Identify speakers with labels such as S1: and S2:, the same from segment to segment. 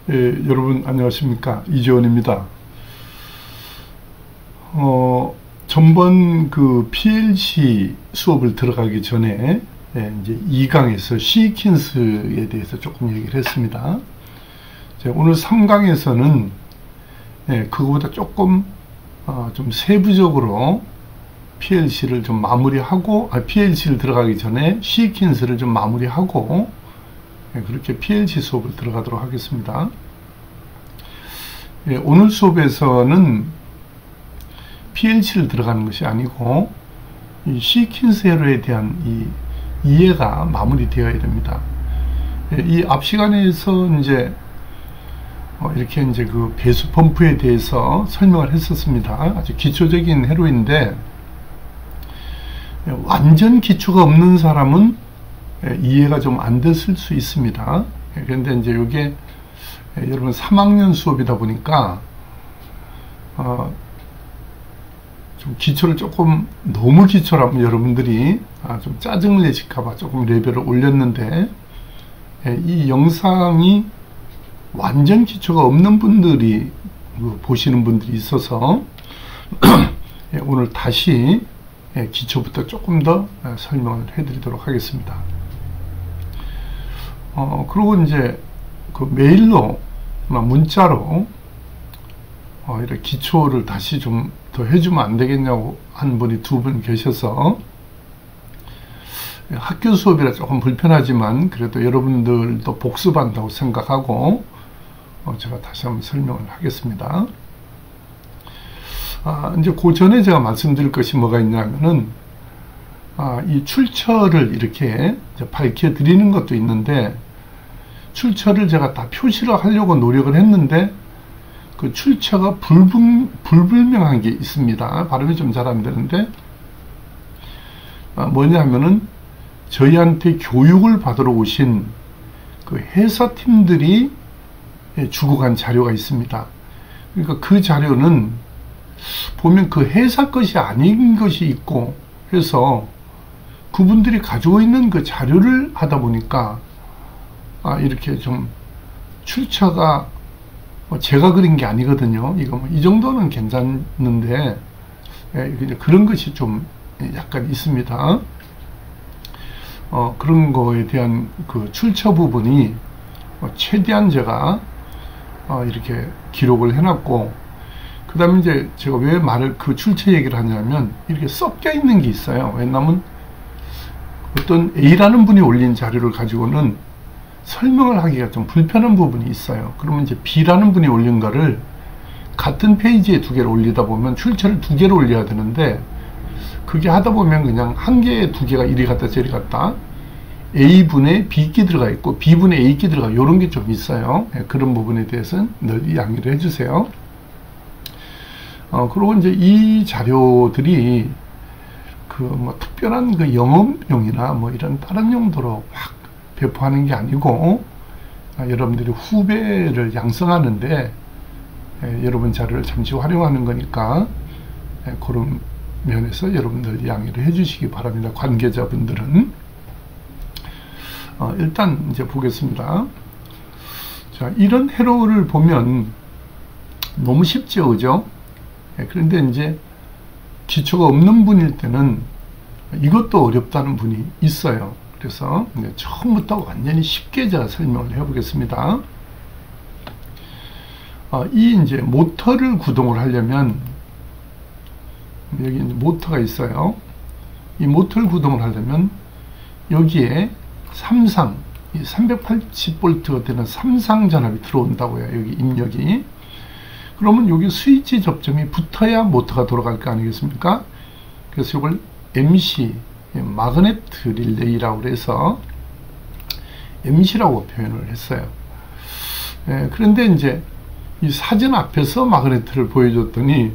S1: 여러분 안녕하십니까, 이재원입니다. 전번 그 PLC 수업을 들어가기 전에 이제 2강에서 시퀀스에 대해서 조금 얘기를 했습니다. 오늘 3강에서는 그거보다 조금 좀 세부적으로 PLC를 좀 마무리하고, PLC를 들어가기 전에 시퀀스를 좀 마무리하고, 그렇게 PLC 수업을 들어가도록 하겠습니다. 오늘 수업에서는 PLC를 들어가는 것이 아니고 이 시퀀스 에러에 대한 이 이해가 마무리되어야 됩니다. 이 앞 시간에서 이제 이렇게 이제 그 배수 펌프에 대해서 설명을 했었습니다. 아주 기초적인 회로인데, 완전 기초가 없는 사람은 이해가 좀 안 됐을 수 있습니다. 그런데 이제 이게 여러분 3학년 수업이다 보니까 좀 기초를 조금 너무 기초라면 여러분들이 좀 짜증을 내실까봐 조금 레벨을 올렸는데, 이 영상이 완전 기초가 없는 분들이 보시는 분들이 있어서 오늘 다시 기초부터 조금 더 설명을 해드리도록 하겠습니다. 그리고 이제 그 메일로, 문자로 이렇게 기초를 다시 좀 더 해주면 안 되겠냐고 한 분이 2분 계셔서, 학교 수업이라 조금 불편하지만 그래도 여러분들도 복습한다고 생각하고 제가 다시 한번 설명을 하겠습니다. 이제 그 전에 제가 말씀드릴 것이 뭐가 있냐면은, 이 출처를 이렇게 밝혀 드리는 것도 있는데, 출처를 제가 다 표시를 하려고 노력을 했는데 그 출처가 불분명한 게 있습니다. 발음이 좀 잘 안 되는데, 뭐냐 하면은 저희한테 교육을 받으러 오신 그 회사팀들이 주고 간 자료가 있습니다. 그러니까 그 자료는 보면 그 회사 것이 아닌 것이 있고 해서 그분들이 가지고 있는 그 자료를 하다 보니까 이렇게 좀 출처가 제가 그린 게 아니거든요. 이거 이 정도는 괜찮은데 그런 것이 좀 약간 있습니다. 그런 거에 대한 그 출처 부분이 최대한 제가 이렇게 기록을 해놨고, 그 다음에 이제 제가 왜 그 출처 얘기를 하냐면, 이렇게 섞여 있는 게 있어요. 왜냐하면 어떤 A라는 분이 올린 자료를 가지고는 설명을 하기가 좀 불편한 부분이 있어요. 그러면 이제 B라는 분이 올린 거를 같은 페이지에 2개를 올리다 보면 출처를 2개를 올려야 되는데, 그게 하다 보면 그냥 한 개에 2개가 이리 갔다 저리 갔다, A분에 B기 들어가 있고 B분에 A기 들어가, 이런 게 좀 있어요. 그런 부분에 대해서는 늘 양해를 해주세요. 그리고 이제 이 자료들이 그 특별한 그 영업용이나 이런 다른 용도로 막 배포하는 게 아니고, 여러분들이 후배를 양성하는데 여러분 자료를 잠시 활용하는 거니까, 그런 면에서 여러분들 양해를 해주시기 바랍니다. 관계자분들은. 일단 이제 보겠습니다. 자, 이런 회로를 보면 너무 쉽죠, 그죠? 그런데 이제 기초가 없는 분일 때는 이것도 어렵다는 분이 있어요. 그래서 처음부터 완전히 쉽게 제가 설명을 해보겠습니다. 이 이제 모터를 구동을 하려면, 여기 이제 모터가 있어요. 이 모터를 구동을 하려면 여기에 이 380V가 되는 삼상 전압이 들어온다고요. 여기 입력이. 그러면 여기 스위치 접점이 붙어야 모터가 돌아갈 거 아니겠습니까? 그래서 이걸 MC, 마그네트 릴레이라고 해서 MC라고 표현을 했어요. 그런데 이제 이 사진 앞에서 마그네트를 보여줬더니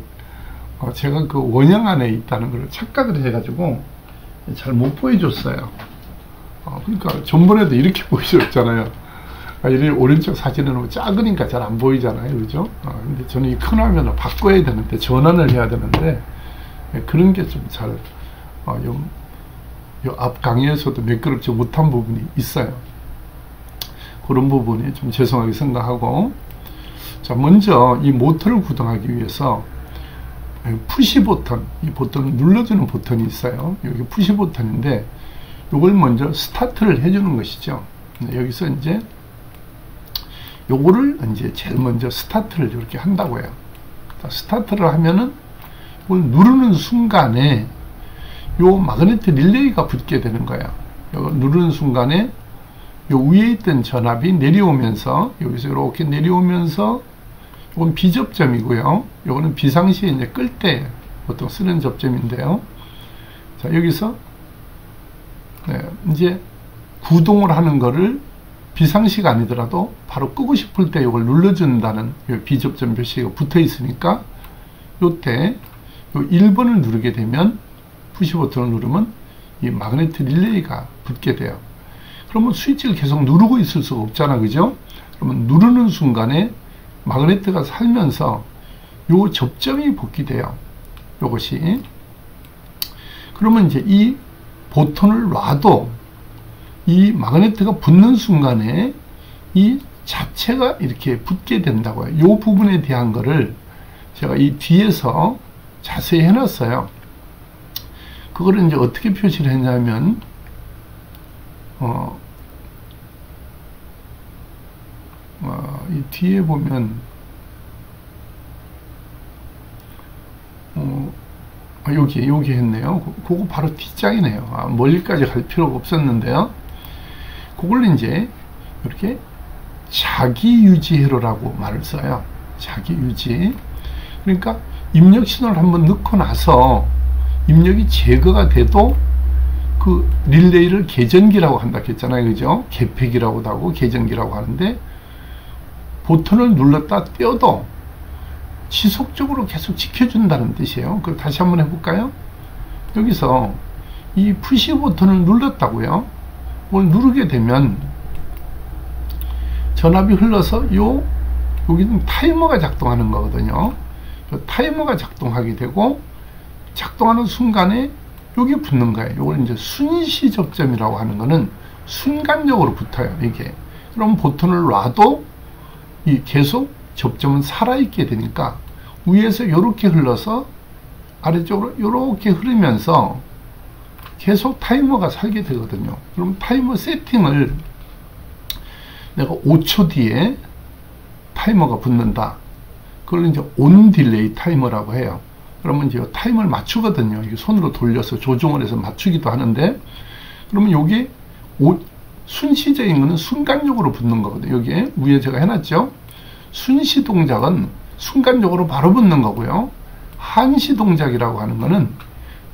S1: 제가 그 원형 안에 있다는 걸 착각을 해가지고 잘 못 보여줬어요. 그러니까 전번에도 이렇게 보여줬잖아요. 이 오른쪽 사진은 작으니까 잘 안 보이잖아요, 그죠? 근데 저는 이 큰 화면을 바꿔야 되는데, 전환을 해야 되는데, 그런 게 좀 잘 요 앞 강의에서도 매끄럽지 못한 부분이 있어요. 그런 부분이 좀 죄송하게 생각하고, 자, 먼저 이 모터를 구동하기 위해서 푸시 버튼, 이 버튼을 눌러주는 버튼이 있어요. 여기 푸시 버튼인데 요걸 먼저 스타트를 해주는 것이죠. 여기서 이제 요거를 이제 제일 먼저 스타트를 이렇게 한다고 해요. 스타트를 하면은 이걸 누르는 순간에 요 마그네틱 릴레이가 붙게 되는 거예요. 이걸 누르는 순간에 요 위에 있던 전압이 내려오면서, 여기서 이렇게 내려오면서, 이건 비접점이고요. 요거는 비상시에 이제 끌 때 보통 쓰는 접점인데요. 자, 여기서 이제 구동을 하는 거를 비상시가 아니더라도 바로 끄고 싶을 때 이걸 눌러준다는 비접점 표시가 붙어 있으니까, 요때 요 1번을 누르게 되면, 푸시 버튼을 누르면 이 마그네틱 릴레이가 붙게 돼요. 그러면 스위치를 계속 누르고 있을 수가 없잖아, 그죠? 그러면 누르는 순간에 마그네트가 살면서 요 접점이 복귀돼요. 요것이. 그러면 이제 이 버튼을 놔도 이 마그네트가 붙는 순간에 이 자체가 이렇게 붙게 된다고요. 요 부분에 대한 거를 제가 이 뒤에서 자세히 해놨어요. 그거를 이제 어떻게 표시를 했냐면, 이 뒤에 보면, 여기 했네요. 그거 바로 뒷장이네요. 멀리까지 갈 필요가 없었는데요. 그걸 이제 이렇게 자기 유지 회로라고 말을 써요. 자기 유지. 그러니까 입력 신호를 한번 넣고 나서 입력이 제거가 돼도 그 릴레이를 계전기라고 한다 했잖아요, 그죠? 개폐기라고도 하고 계전기라고 하는데, 버튼을 눌렀다 떼어도 지속적으로 계속 지켜준다는 뜻이에요. 그걸 다시 한번 해볼까요? 여기서 이 푸시 버튼을 눌렀다고요. 그걸 누르게 되면 전압이 흘러서 여기는 타이머가 작동하는 거거든요. 타이머가 작동하게 되고, 작동하는 순간에 여기 붙는 거예요. 이걸 이제 순시 접점이라고 하는 거는 순간적으로 붙어요, 이게. 그럼 버튼을 놔도 이 계속 접점은 살아있게 되니까 위에서 이렇게 흘러서 아래쪽으로 이렇게 흐르면서 계속 타이머가 살게 되거든요. 그럼 타이머 세팅을 내가 5초 뒤에 타이머가 붙는다. 그걸 이제 온 딜레이 타이머라고 해요. 그러면 이제 타이머를 맞추거든요. 이게 손으로 돌려서 조정을 해서 맞추기도 하는데, 그러면 요게 순시적인 거는 순간적으로 붙는 거거든요. 여기에 위에 제가 해놨죠. 순시 동작은 순간적으로 바로 붙는 거고요. 한시 동작이라고 하는 거는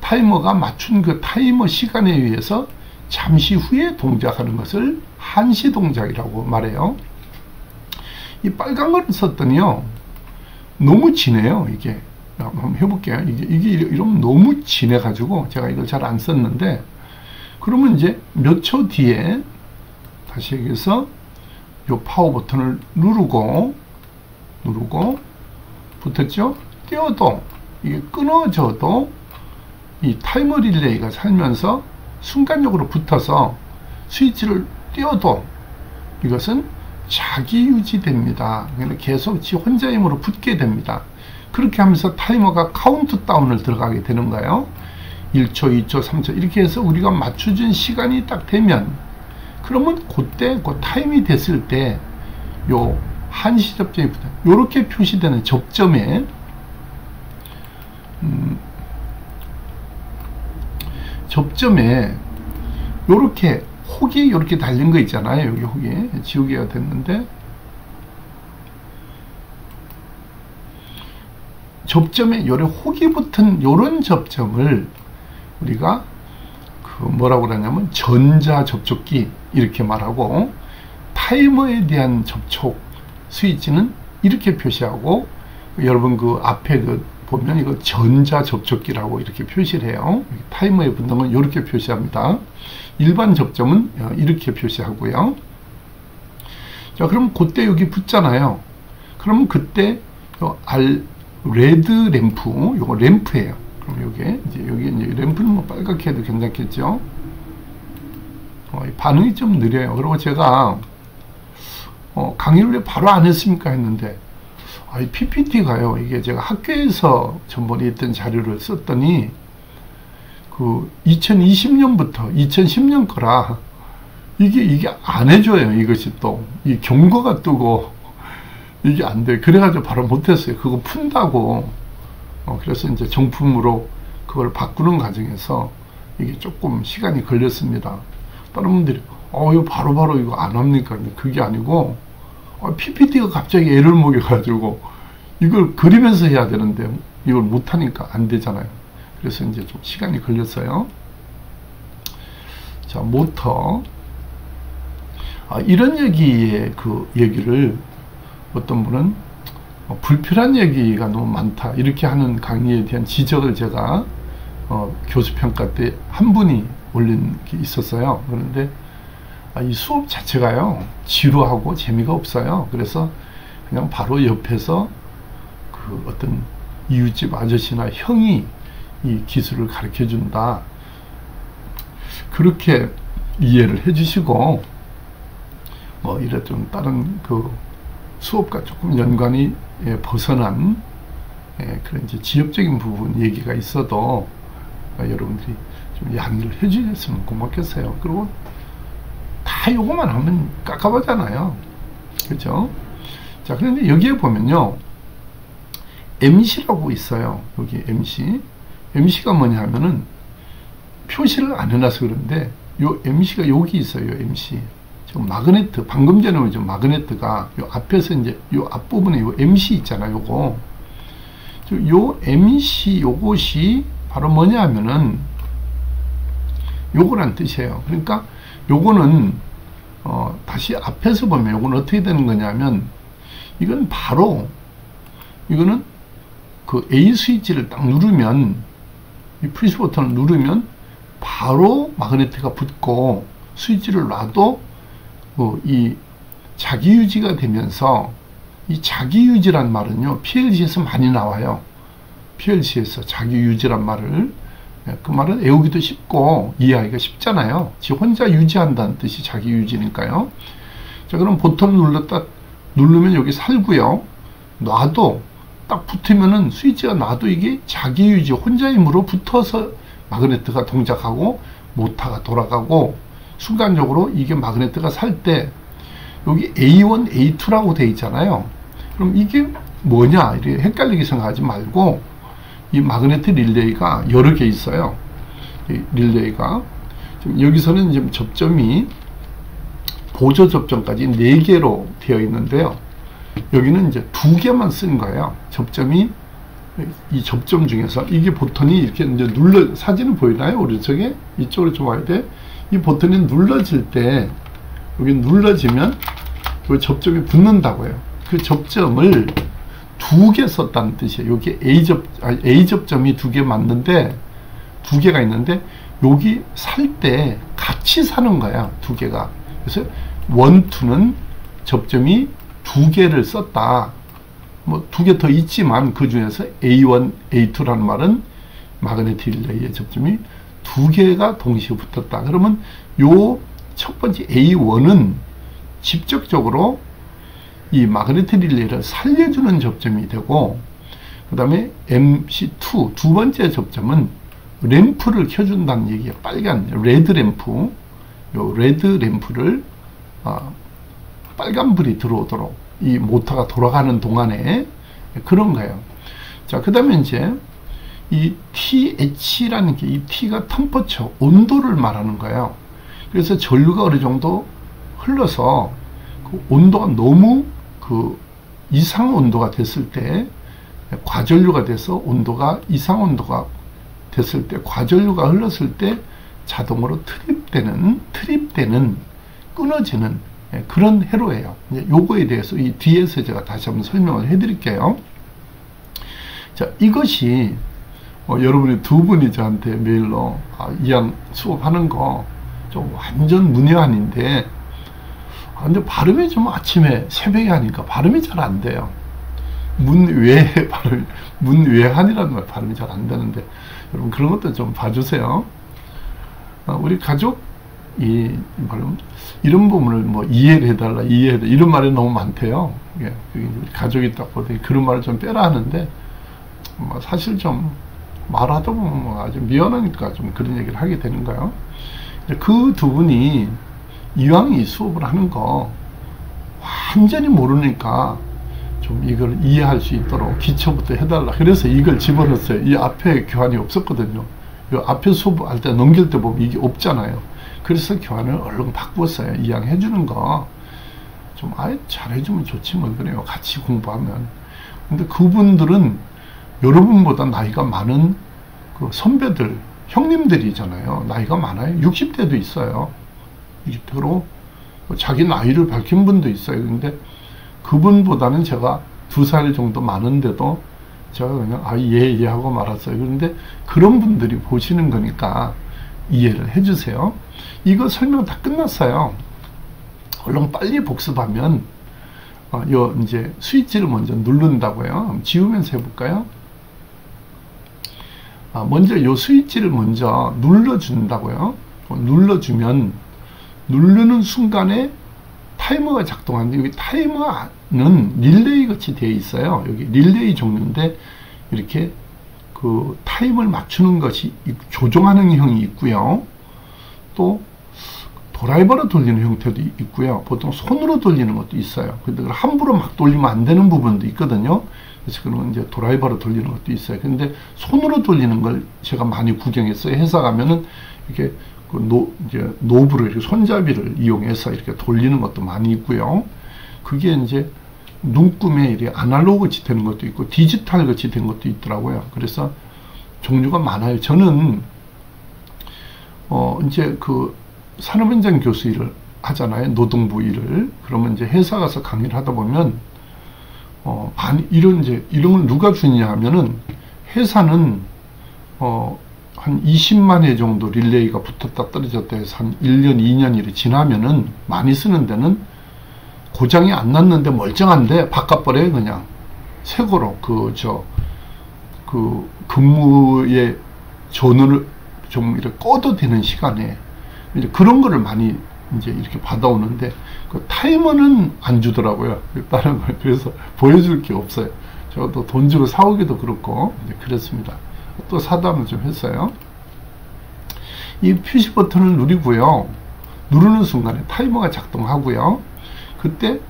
S1: 타이머가 맞춘 그 타이머 시간에 의해서 잠시 후에 동작하는 것을 한시 동작이라고 말해요. 이 빨간 거를 썼더니요, 너무 진해요. 이게 한번 해볼게요. 이게 이러면 너무 진해가지고 제가 이걸 잘 안 썼는데, 그러면 이제 몇 초 뒤에 다시 여기서 요 파워 버튼을 누르고 붙었죠? 띄워도 이게 끊어져도 이 타이머 릴레이가 살면서 순간적으로 붙어서 스위치를 띄워도 이것은 자기 유지됩니다. 계속 지 혼자 힘으로 붙게 됩니다. 그렇게 하면서 타이머가 카운트다운을 들어가게 되는 거예요. 1초, 2초, 3초 이렇게 해서 우리가 맞춰준 시간이 딱 되면, 그러면 그때 그 타임이 됐을 때 요 한시 접점이 붙어요. 요렇게 표시되는 접점에 요렇게 혹이 요렇게 달린 거 있잖아요. 여기 혹이 지우개가 됐는데, 접점에 요래 혹이 붙은 요런 접점을 우리가 그 뭐라고 그러냐면 전자 접촉기 이렇게 말하고, 타이머에 대한 접촉 스위치는 이렇게 표시하고, 여러분 그 앞에 그 보면 이거 전자 접촉기라고 이렇게 표시를 해요. 타이머에 붙는 건 이렇게 표시합니다. 일반 접점은 이렇게 표시하고요. 자, 그럼 그때 여기 붙잖아요. 그러면 그때 레드 램프, 요거 램프예요. 그럼 여기 이제 램프는 뭐 빨갛게 해도 괜찮겠죠. 반응이 좀 느려요. 그리고 제가 강의를 왜 바로 안 했습니까? 했는데, 이 PPT가요, 이게 제가 학교에서 전번에 있던 자료를 썼더니, 2020년부터 2010년 거라, 이게 안 해줘요. 이것이 또, 이 경고가 뜨고, 이게 안 돼. 그래가지고 바로 못했어요. 그거 푼다고. 그래서 이제 정품으로 그걸 바꾸는 과정에서 이게 조금 시간이 걸렸습니다. 다른 분들이, 이거 바로바로 이거 안 합니까? 근데 그게 아니고, PPT가 갑자기 애를 먹여가지고, 이걸 그리면서 해야 되는데, 이걸 못하니까 안 되잖아요. 그래서 이제 좀 시간이 걸렸어요. 자, 모터. 이런 얘기의 얘기를 어떤 분은 불필요한 얘기가 너무 많다. 이렇게 하는 강의에 대한 지적을 제가 교수평가 때 한 분이 올린 게 있었어요. 그런데 이 수업 자체가요, 지루하고 재미가 없어요. 그래서 그냥 바로 옆에서 어떤 이웃집 아저씨나 형이 이 기술을 가르쳐 준다. 그렇게 이해를 해 주시고, 이래 좀 다른 수업과 조금 연관이 벗어난 그런 이제 지엽적인 부분 얘기가 있어도 여러분들이 좀 양해를 해 주셨으면 고맙겠어요. 그리고 다 요거만 하면 깝깝하잖아요. 그죠? 자, 그런데 여기에 보면요, MC라고 있어요. 여기 MC. MC가 뭐냐 하면은 표시를 안 해놔서 그런데 요 MC가 여기 있어요. MC. 지금 마그네트, 방금 전에 보죠. 마그네트가 요 앞에서 이제 요 앞부분에 요 MC 있잖아요. 요거. 요 MC 요것이 바로 뭐냐 하면은 요거란 뜻이에요. 그러니까 요거는 다시 앞에서 보면 요건 어떻게 되는 거냐면, 이건 바로, 이거는 A 스위치를 딱 누르면, 이 프리스 버튼을 누르면 바로 마그네트가 붙고, 스위치를 놔도 이 자기 유지가 되면서, 이 자기 유지란 말은요, PLC에서 많이 나와요. PLC에서 자기 유지란 말을, 그 말은 외우기도 쉽고 이해하기가 쉽잖아요. 지 혼자 유지한다는 뜻이 자기 유지니까요. 자, 그럼 버튼을 누르면 여기 살고요. 놔도 딱 붙으면은 스위치가 놔도 이게 자기 유지, 혼자 힘으로 붙어서 마그네트가 동작하고 모터가 돌아가고, 순간적으로 이게 마그네트가 살 때 여기 A1, A2라고 되어 있잖아요. 그럼 이게 뭐냐 이렇게 헷갈리게 생각하지 말고, 이 마그네트 릴레이가 여러 개 있어요. 이 릴레이가 지금 여기서는 지금 접점이 보조 접점까지 4개로 되어 있는데요. 여기는 이제 2개만 쓴 거예요. 접점이, 이 접점 중에서 이게 버튼이 이렇게 이제 사진을 보이나요? 오른쪽에? 이쪽으로 좀 와야 돼. 이 버튼이 눌러질 때, 여기 눌러지면 이 접점이 붙는다고요. 그 접점을 2개 썼다는 뜻이에요. 여기 A 접점이 2개 맞는데, 2개가 있는데, 여기 살 때 같이 사는 거야, 2개가. 그래서 1, 2는 접점이 2개를 썼다. 2개 더 있지만, 그 중에서 A1, A2라는 말은 마그네틱 릴레이의 접점이 2개가 동시에 붙었다. 그러면 요 첫 번째 A1은 직접적으로 이 마그네틱 릴레이를 살려주는 접점이 되고, 그 다음에 MC2, 두 번째 접점은 램프를 켜준다는 얘기예요. 빨간, 레드 램프. 요 레드 램프를, 빨간불이 들어오도록 이 모터가 돌아가는 동안에 그런 거예요. 자, 그 다음에 이제 이 TH라는 게, 이 T가 템퍼처, 온도를 말하는 거예요. 그래서 전류가 어느 정도 흘러서 그 온도가 너무 이상 온도가 됐을 때, 과전류가 돼서 이상 온도가 됐을 때, 과전류가 흘렀을 때 자동으로 트립되는, 끊어지는 그런 회로예요. 요거에 대해서 이 뒤에서 제가 다시 한번 설명을 해드릴게요. 자, 이것이 여러분이 2분이 저한테 메일로 이양 수업하는 거 좀 완전 문외한인데, 근데 발음이 좀 아침에 새벽에 하니까 발음이 잘 안 돼요. 문외한이라는 말 발음이 잘 안 되는데, 여러분 그런 것도 좀 봐주세요. 우리 가족 이런 부분을 뭐 이해를 해달라, 이해해달라, 이런 말이 너무 많대요. 예, 가족이 딱 보더니 그런 말을 좀 빼라 하는데, 뭐 사실 좀 말하다 보면 뭐 아주 미안하니까 좀 그런 얘기를 하게 되는 거예요. 그 두 분이 이왕 이 수업을 하는 거 완전히 모르니까 좀 이걸 이해할 수 있도록 기초부터 해달라. 그래서 이걸 집어넣었어요. 이 앞에 교환이 없었거든요. 이 앞에 수업할 때 넘길 때 보면 이게 없잖아요. 그래서 교환을 얼른 바꾸었어요. 이왕 해주는 거 좀 아예 잘해주면 좋지 뭐 그래요. 같이 공부하면. 근데 그분들은 여러분보다 나이가 많은 그 선배들, 형님들이잖아요. 나이가 많아요. 60대도 있어요. 60대로 자기 나이를 밝힌 분도 있어요. 근데 그분보다는 제가 2살 정도 많은데도 제가 그냥 예 하고 말았어요. 그런데 그런 분들이 보시는 거니까 이해를 해주세요. 이거 설명 다 끝났어요. 얼른 빨리 복습하면 요 이제 스위치를 먼저 누른다고요. 지우면서 해볼까요? 먼저 요 스위치를 먼저 눌러준다고요. 눌러주면 누르는 순간에 타이머가 작동하는데, 여기 타이머는 릴레이 같이 되어 있어요. 여기 릴레이 종류인데 이렇게 그 타임을 맞추는 것이 조종하는 형이 있고요. 또 드라이버로 돌리는 형태도 있고요. 보통 손으로 돌리는 것도 있어요. 근데 함부로 막 돌리면 안 되는 부분도 있거든요. 그래서 그러면 이제 드라이버로 돌리는 것도 있어요. 근데 손으로 돌리는 걸 제가 많이 구경했어요. 회사 가면은 이렇게 이제 노브를 이렇게 손잡이를 이용해서 이렇게 돌리는 것도 많이 있고요. 그게 이제 눈금에 이렇게 아날로그 같이 되는 것도 있고 디지털 같이 된 것도 있더라고요. 그래서 종류가 많아요. 저는 이제 그 산업 현장 교수 일을 하잖아요. 노동부 일을. 그러면 이제 회사 가서 강의를 하다 보면 이런 걸 누가 주냐 하면은 회사는 한 20만 회 정도 릴레이가 붙었다 떨어졌다 해서 한 1년, 2년 이렇게 지나면은 많이 쓰는 데는 고장이 안 났는데 멀쩡한데 바꿔버려요. 그냥 새거로 근무의 전원을 좀 이렇게 꺼도 되는 시간에 이제 그런 거를 많이 이제 이렇게 받아오는데 그 타이머는 안 주더라고요. 다른 걸. 그래서 보여줄 게 없어요. 저도 돈 주고 사오기도 그렇고 그랬습니다. 또 사담을 좀 했어요. 이 표시 버튼을 누르고요. 누르는 순간에 타이머가 작동하고요. 그때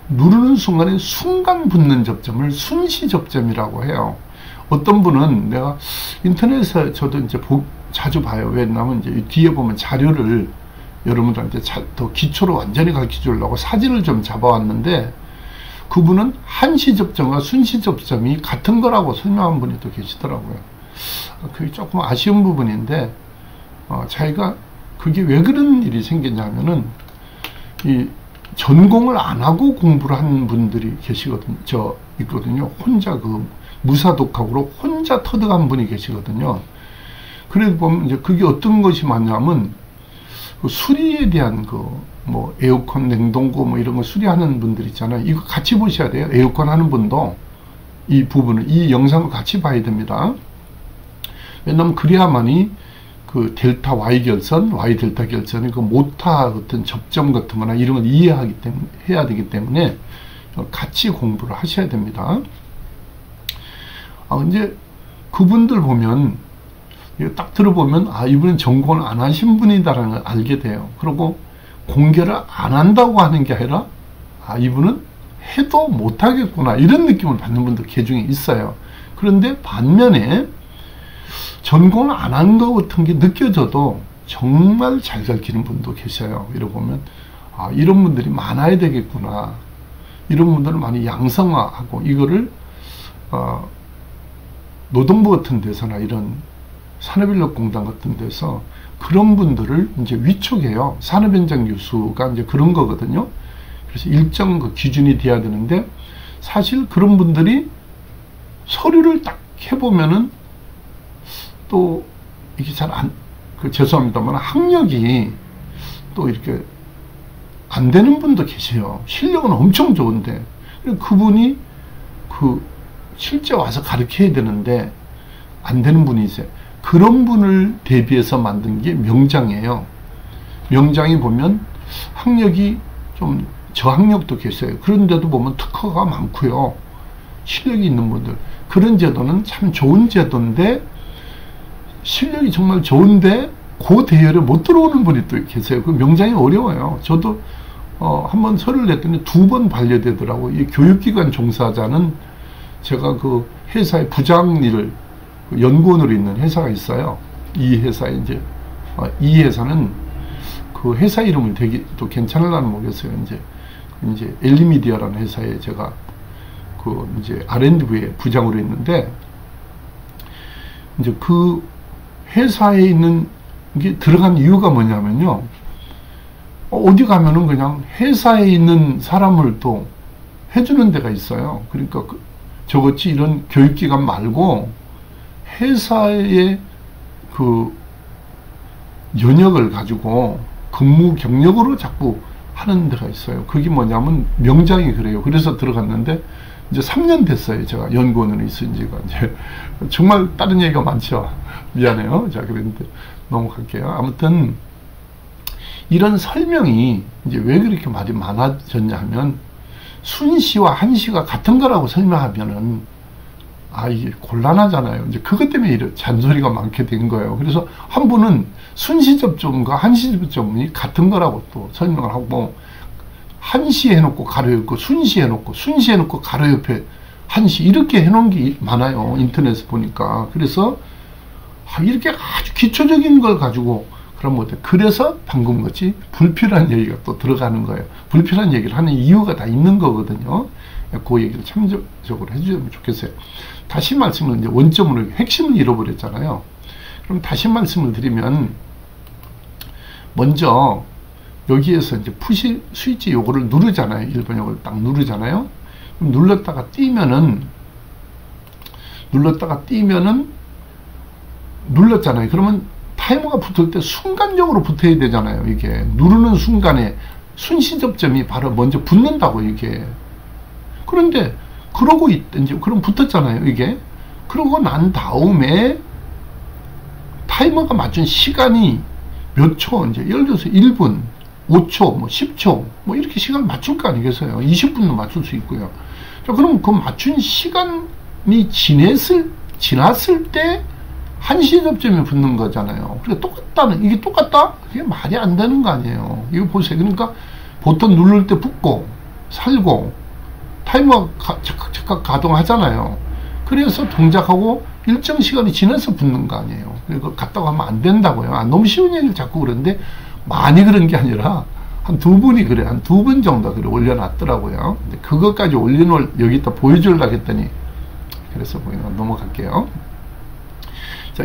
S1: 누르는 순간에 순간 붙는 접점을 순시 접점이라고 해요. 어떤 분은 내가 인터넷에서 저도 이제 자주 봐요. 왜냐면 이제 뒤에 보면 자료를 여러분들한테 더 기초로 완전히 가르쳐 주려고 사진을 좀 잡아왔는데, 그분은 한시 접점과 순시 접점이 같은 거라고 설명한 분이 또 계시더라고요. 그게 조금 아쉬운 부분인데, 자기가 그게 왜 그런 일이 생겼냐면은 이 전공을 안 하고 공부를 한 분들이 있거든요. 혼자 무사독학으로 혼자 터득한 분이 계시거든요. 그래서 보면 이제 그게 어떤 것이 많냐면 그 수리에 대한 뭐 에어컨, 냉동고 뭐 이런 거 수리하는 분들 있잖아요. 이거 같이 보셔야 돼요. 에어컨 하는 분도 이 부분을, 이 영상을 같이 봐야 됩니다. 왜냐면 그래야만이 그 델타 Y 결선, Y 델타 결선의 그 모타 같은 접점 같은 거나 이런 걸 해야 되기 때문에 같이 공부를 하셔야 됩니다. 이제 그분들 보면, 딱 들어보면, 이분은 전공을 안 하신 분이다라는 걸 알게 돼요. 그리고 공개를 안 한다고 하는 게 아니라, 이분은 해도 못하겠구나, 이런 느낌을 받는 분도 개중에 있어요. 그런데 반면에, 전공을 안 한 것 같은 게 느껴져도 정말 잘 가르치는 분도 계셔요. 이러고 보면, 이런 분들이 많아야 되겠구나. 이런 분들을 많이 양성화하고, 이거를, 노동부 같은 데서나 이런 산업인력공단 같은 데서 그런 분들을 이제 위촉해요. 산업현장 교수가 이제 그런 거거든요. 그래서 일정 그 기준이 돼야 되는데, 사실 그런 분들이 서류를 딱 해보면은 또 이게 잘 죄송합니다만 학력이 또 이렇게 안 되는 분도 계세요. 실력은 엄청 좋은데 그분이 실제 와서 가르쳐야 되는데 안 되는 분이 있어요. 그런 분을 대비해서 만든 게 명장이에요. 명장이 보면 학력이 좀 저학력도 계세요. 그런데도 보면 특허가 많고요. 실력이 있는 분들. 그런 제도는 참 좋은 제도인데 실력이 정말 좋은데 그 대열에 못 들어오는 분이 또 계세요. 그 명장이 어려워요. 저도 한번 서류를 냈더니 2번 반려되더라고요. 이 교육기관 종사자는 제가 그 회사의 부장 일을 연구원으로 있는 회사가 있어요. 이 회사에 이 회사는 그 회사 이름을 되게 또 괜찮으려는 모르겠어요. 이제 엘리미디아라는 회사에 제가 그 이제 R&D부의 부장으로 있는데 이제 그 회사에 있는 게 들어간 이유가 뭐냐면요. 어디 가면은 그냥 회사에 있는 사람을 또 해주는 데가 있어요. 그러니까 저같이 이런 교육기관 말고 회사의 그 연역을 가지고 근무 경력으로 자꾸 하는 데가 있어요. 그게 뭐냐면 명장이 그래요. 그래서 들어갔는데 이제 3년 됐어요. 제가 연구원으로 있은 지가. 이제 정말 다른 얘기가 많죠. 미안해요. 자, 그런데 넘어갈게요. 아무튼 이런 설명이 이제 왜 그렇게 말이 많아졌냐 하면 순시와 한시가 같은 거라고 설명하면은 이게 곤란하잖아요. 이제 그것 때문에 이런 잔소리가 많게 된 거예요. 그래서 한 분은 순시 접점과 한시 접점이 같은 거라고 또 설명을 하고 한시 해놓고 가로 옆고 순시 해놓고 순시 해놓고 가로 옆에 한시 이렇게 해놓은 게 많아요. 인터넷에 보니까. 그래서 이렇게 아주 기초적인 걸 가지고 그런 못해. 그래서 방금 같이 불필요한 얘기가 또 들어가는 거예요. 불필요한 얘기를 하는 이유가 다 있는 거거든요. 그 얘기를 참조적으로 해주면 좋겠어요. 다시 말씀을 이제 원점으로 핵심을 잃어버렸잖아요. 그럼 다시 말씀을 드리면 먼저 여기에서 이제 푸시 스위치 요거를 누르잖아요. 1번 요거를 딱 누르잖아요. 그럼 눌렀다가 뛰면은 눌렀잖아요. 그러면 타이머가 붙을 때 순간적으로 붙어야 되잖아요. 이게 누르는 순간에 순시 접점이 바로 먼저 붙는다고 이게. 그런데 그러고 있든지 그럼 붙었잖아요. 이게. 그러고 난 다음에 타이머가 맞춘 시간이 몇 초, 이제 예를 들어서 1분, 5초, 뭐 10초, 뭐 이렇게 시간을 맞출 거 아니겠어요? 20분도 맞출 수 있고요. 자, 그럼 그 맞춘 시간이 지났을 때 한시 접점이 붙는 거잖아요. 그러니까 이게 똑같다? 그게 말이 안 되는 거 아니에요. 이거 보세요. 그러니까 보통 누를 때 붙고, 살고, 타이머가 즉각 가동하잖아요. 그래서 동작하고 일정 시간이 지나서 붙는 거 아니에요. 그리고 갔다고 하면 안 된다고요. 너무 쉬운 얘기를 자꾸 그러는데 많이 그런 게 아니라 한 2분이 그래. 한 2분 정도 그래 올려놨더라고요. 근데 그것까지 올려놓을 여기다 보여주려고 했더니 그래서 넘어갈게요. 자,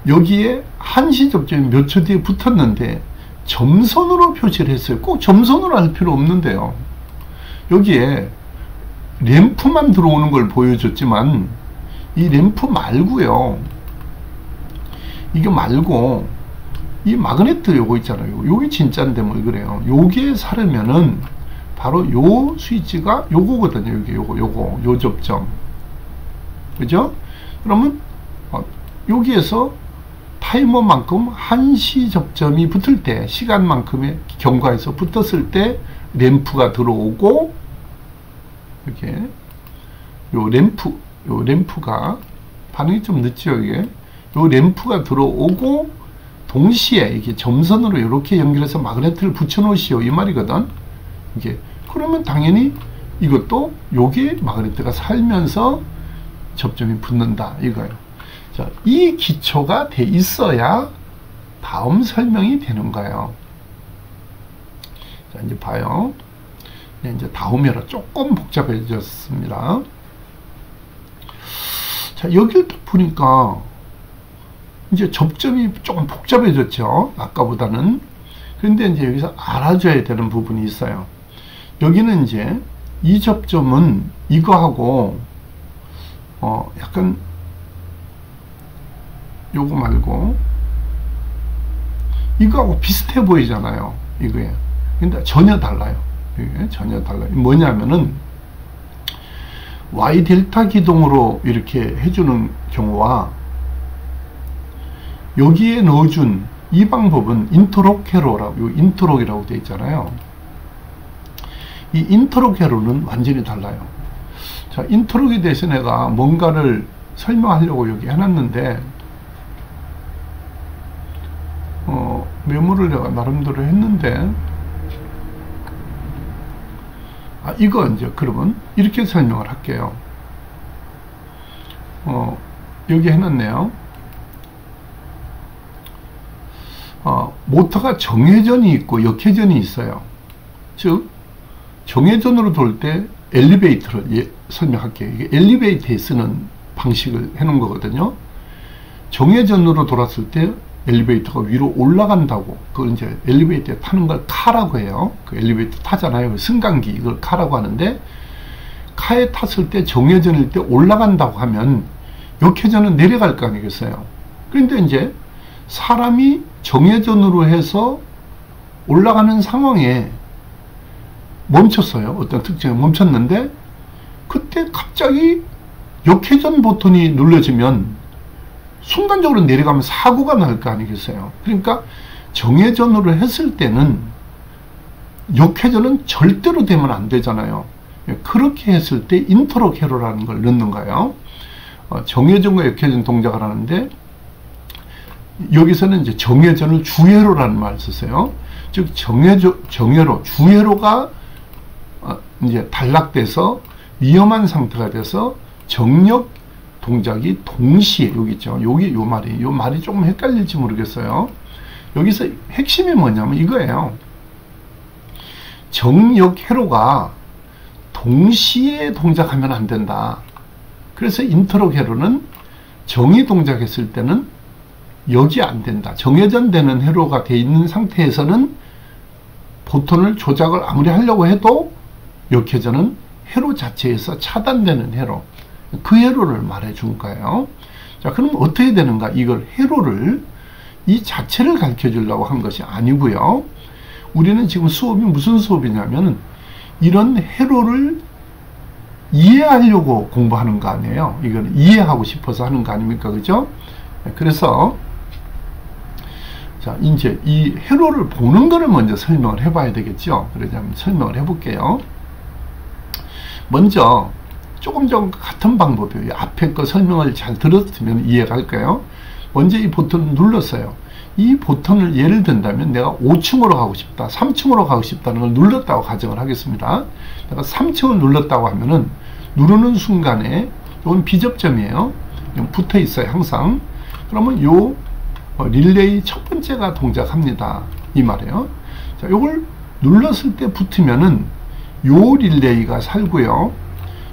S1: 여기에 한시 접점이 몇 초 뒤에 붙었는데 점선으로 표시를 했어요. 꼭 점선으로 할 필요 없는데요. 여기에 램프만 들어오는 걸 보여줬지만 이 램프 말고요. 이게 말고 이 마그네트 요거 있잖아요. 요게 진짜인데 뭐 그래요. 요게 사려면은 바로 요 스위치가 요거거든요. 요 접점. 그죠? 그러면 여기에서 타이머만큼 한시 접점이 붙을 때 시간만큼의 경과에서 붙었을 때 램프가 들어오고 이렇게 요 램프가 반응이 좀 늦죠. 이게 요 램프가 들어오고 동시에 이렇게 점선으로 이렇게 연결해서 마그네트를 붙여 놓으시오 이 말이거든. 이게 그러면 당연히 이것도 요게 마그네트가 살면서 접점이 붙는다 이거예요. 자, 이 기초가 돼 있어야 다음 설명이 되는 거예요. 자, 이제 봐요. 이제 다음에라 조금 복잡해졌습니다. 자, 여기를 딱 보니까 이제 접점이 조금 복잡해졌죠. 아까보다는. 그런데 이제 여기서 알아줘야 되는 부분이 있어요. 여기는 이제 이 접점은 이거하고 약간 요거 말고 이거하고 비슷해 보이잖아요. 이거에. 근데 전혀 달라요. 이게 전혀 달라요. 뭐냐면은 Y 델타 기동으로 이렇게 해주는 경우와 여기에 넣어준 이 방법은 인터록 회로라고, 인터록이라고 되어 있잖아요. 이 인터록 회로는 완전히 달라요. 자, 인터록에 대해서 내가 뭔가를 설명하려고 여기 해놨는데, 메모를 내가 나름대로 했는데, 이거 이제 그러면 이렇게 설명을 할게요. 여기 해놨네요. 모터가 정회전이 있고 역회전이 있어요. 즉, 정회전으로 돌 때 엘리베이터를 설명할게요. 이게 엘리베이터에 쓰는 방식을 해놓은 거거든요. 정회전으로 돌았을 때 엘리베이터가 위로 올라간다고, 그걸 이제 엘리베이터에 타는 걸 카라고 해요. 그 엘리베이터 타잖아요. 승강기, 이걸 카라고 하는데, 카에 탔을 때 정회전일 때 올라간다고 하면 역회전은 내려갈 거 아니겠어요. 그런데 이제 사람이 정회전으로 해서 올라가는 상황에 멈췄어요. 어떤 특징에 멈췄는데, 그때 갑자기 역회전 버튼이 눌러지면 순간적으로 내려가면 사고가 날 거 아니겠어요. 그러니까 정회전으로 했을 때는 역회전은 절대로 되면 안 되잖아요. 그렇게 했을 때 인터록 회로라는 걸 넣는 거예요. 정회전과 역회전 동작을 하는데, 여기서는 이제 정회전을 주회로라는 말을 썼어요. 즉, 정회로, 주회로가 이제 단락돼서 위험한 상태가 돼서 정력 동작이 동시에, 여기 있죠. 요 말이 조금 헷갈릴지 모르겠어요. 여기서 핵심이 뭐냐면 이거예요. 정역 회로가 동시에 동작하면 안 된다. 그래서 인터록 회로는 정의 동작했을 때는 역이 안 된다. 정회전되는 회로가 돼 있는 상태에서는 보톤을 조작을 아무리 하려고 해도 역회전은 회로 자체에서 차단되는 회로, 그 회로를 말해 준 거예요. 자, 그럼 어떻게 되는가? 이걸 회로를, 이 자체를 가르쳐 주려고 한 것이 아니고요. 우리는 지금 수업이 무슨 수업이냐면 이런 회로를 이해하려고 공부하는 거 아니에요. 이건 이해하고 싶어서 하는 거 아닙니까? 그죠? 그래서 자, 이제 이 회로를 보는 거를 먼저 설명을 해봐야 되겠죠. 그래서 한번 설명을 해볼게요. 먼저 조금 전 같은 방법이에요. 앞에 거 설명을 잘 들었으면 이해가 갈까요? 먼저 이 버튼을 눌렀어요. 이 버튼을 예를 든다면 내가 5층으로 가고 싶다, 3층으로 가고 싶다는 걸 눌렀다고 가정을 하겠습니다. 내가 3층을 눌렀다고 하면은 누르는 순간에 이건 비접점이에요. 붙어 있어요, 항상. 그러면 요 릴레이 첫 번째가 동작합니다. 이 말이에요. 자, 요걸 눌렀을 때 붙으면은 요 릴레이가 살고요.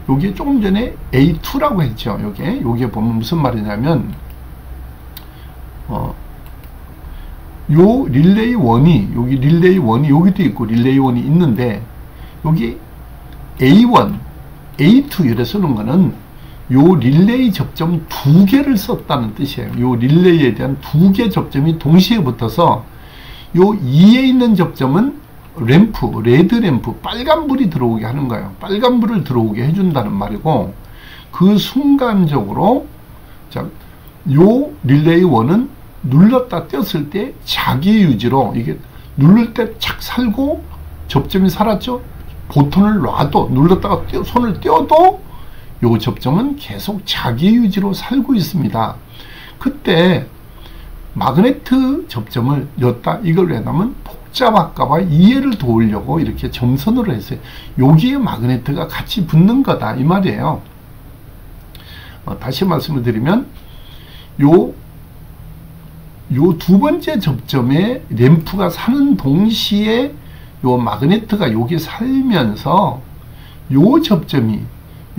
S1: 여기에 조금 전에 A2라고 했죠. 여기에 보면 무슨 말이냐면, 요 릴레이 1이, 여기 릴레이 1이 여기도 있고 릴레이 1이 있는데, 여기 A1, A2 이래 쓰는 거는 요 릴레이 접점 2개를 썼다는 뜻이에요. 요 릴레이에 대한 2개 접점이 동시에 붙어서 요 2에 있는 접점은 램프, 레드 램프, 빨간불이 들어오게 하는 거예요. 빨간불을 들어오게 해준다는 말이고, 그 순간적으로, 자, 요 릴레이 1은 눌렀다 뗐을 때 자기 유지로, 이게 누를 때 착 살고 접점이 살았죠? 버튼을 놔도, 눌렀다가 손을 떼어도 요 접점은 계속 자기 유지로 살고 있습니다. 그때 마그네트 접점을 였다, 이걸 왜 하면 복잡할까봐 이해를 도우려고 이렇게 점선으로 했어요. 여기에 마그네트가 같이 붙는 거다, 이 말이에요. 다시 말씀을 드리면, 요 두 번째 접점에 램프가 사는 동시에 요 마그네트가 여기 살면서 요 접점이,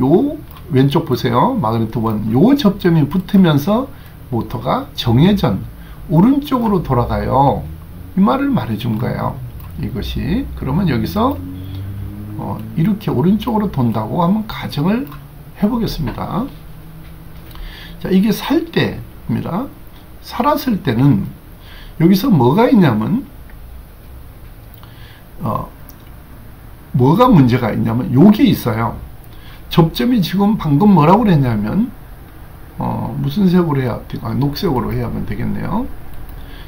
S1: 요 왼쪽 보세요. 마그네트 1, 요 접점이 붙으면서 모터가 정회전, 오른쪽으로 돌아가요. 이 말을 말해준 거예요. 이것이. 그러면 여기서 이렇게 오른쪽으로 돈다고 한번 가정을 해보겠습니다. 자, 이게 살 때입니다. 살았을 때는 여기서 뭐가 있냐면, 뭐가 문제가 있냐면 여기 있어요. 접점이 지금 방금 뭐라고 그랬냐면, 무슨 색으로 해야, 녹색으로 해야 하면 되겠네요.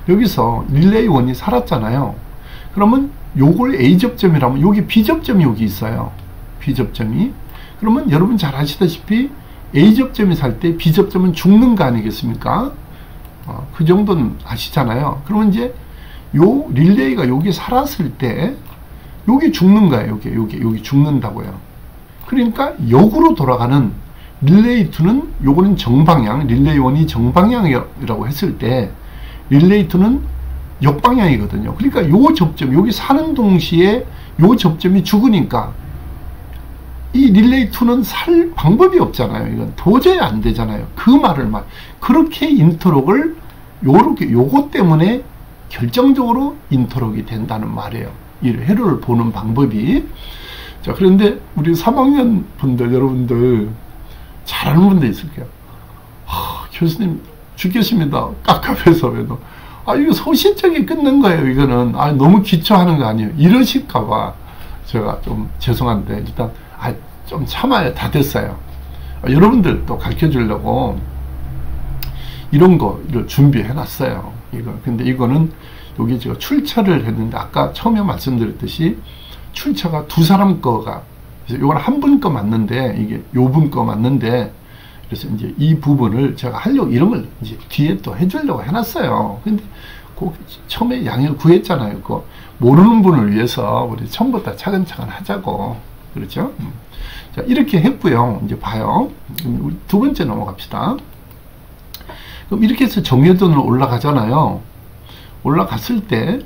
S1: 여기서 릴레이 1이 살았잖아요. 그러면 요걸 A 접점이라면 여기 B 접점이 여기 있어요. B 접점이. 그러면 여러분 잘 아시다시피 A 접점이 살 때 B 접점은 죽는 거 아니겠습니까? 그 정도는 아시잖아요. 그러면 이제 요 릴레이가 여기 살았을 때 여기 죽는 거예요. 여기 죽는다고요. 그러니까 역으로 돌아가는 릴레이 2는 요거는 정방향, 릴레이 1이 정방향이라고 했을 때 릴레이 2는 역방향이거든요. 그러니까 요 접점, 여기 사는 동시에 요 접점이 죽으니까 이 릴레이 2는 살 방법이 없잖아요. 이건 도저히 안 되잖아요. 그 말을 그렇게 인터록을 요거 때문에 결정적으로 인터록이 된다는 말이에요. 이 회로를 보는 방법이. 자, 그런데 우리 3학년 분들, 여러분들 잘하는 분들 있을 거예요. 교수님 죽겠습니다. 깝깝해서 왜도. 이거 소실적이 끊는 거예요. 이거는 너무 기초하는 거 아니에요. 이러실까봐 제가 좀 죄송한데 일단 좀 참아야 다 됐어요. 여러분들 또 가르쳐 주려고 이런 거를 준비해 놨어요. 근데 이거는 여기 제가 출처를 했는데 아까 처음에 말씀드렸듯이 출처가 두 사람 거가, 그래서 이건 한 분 거 맞는데 이게 요 분 거 맞는데, 그래서 이제 이 부분을 제가 하려고 이런 걸 이제 뒤에 또 해주려고 해놨어요. 근데 처음에 양해를 구했잖아요. 그거 모르는 분을 위해서 우리 처음부터 차근차근 하자고. 그렇죠? 자, 이렇게 했고요. 이제 봐요. 우리 두 번째 넘어갑시다. 그럼 이렇게 해서 정예전으로 올라가잖아요. 올라갔을 때,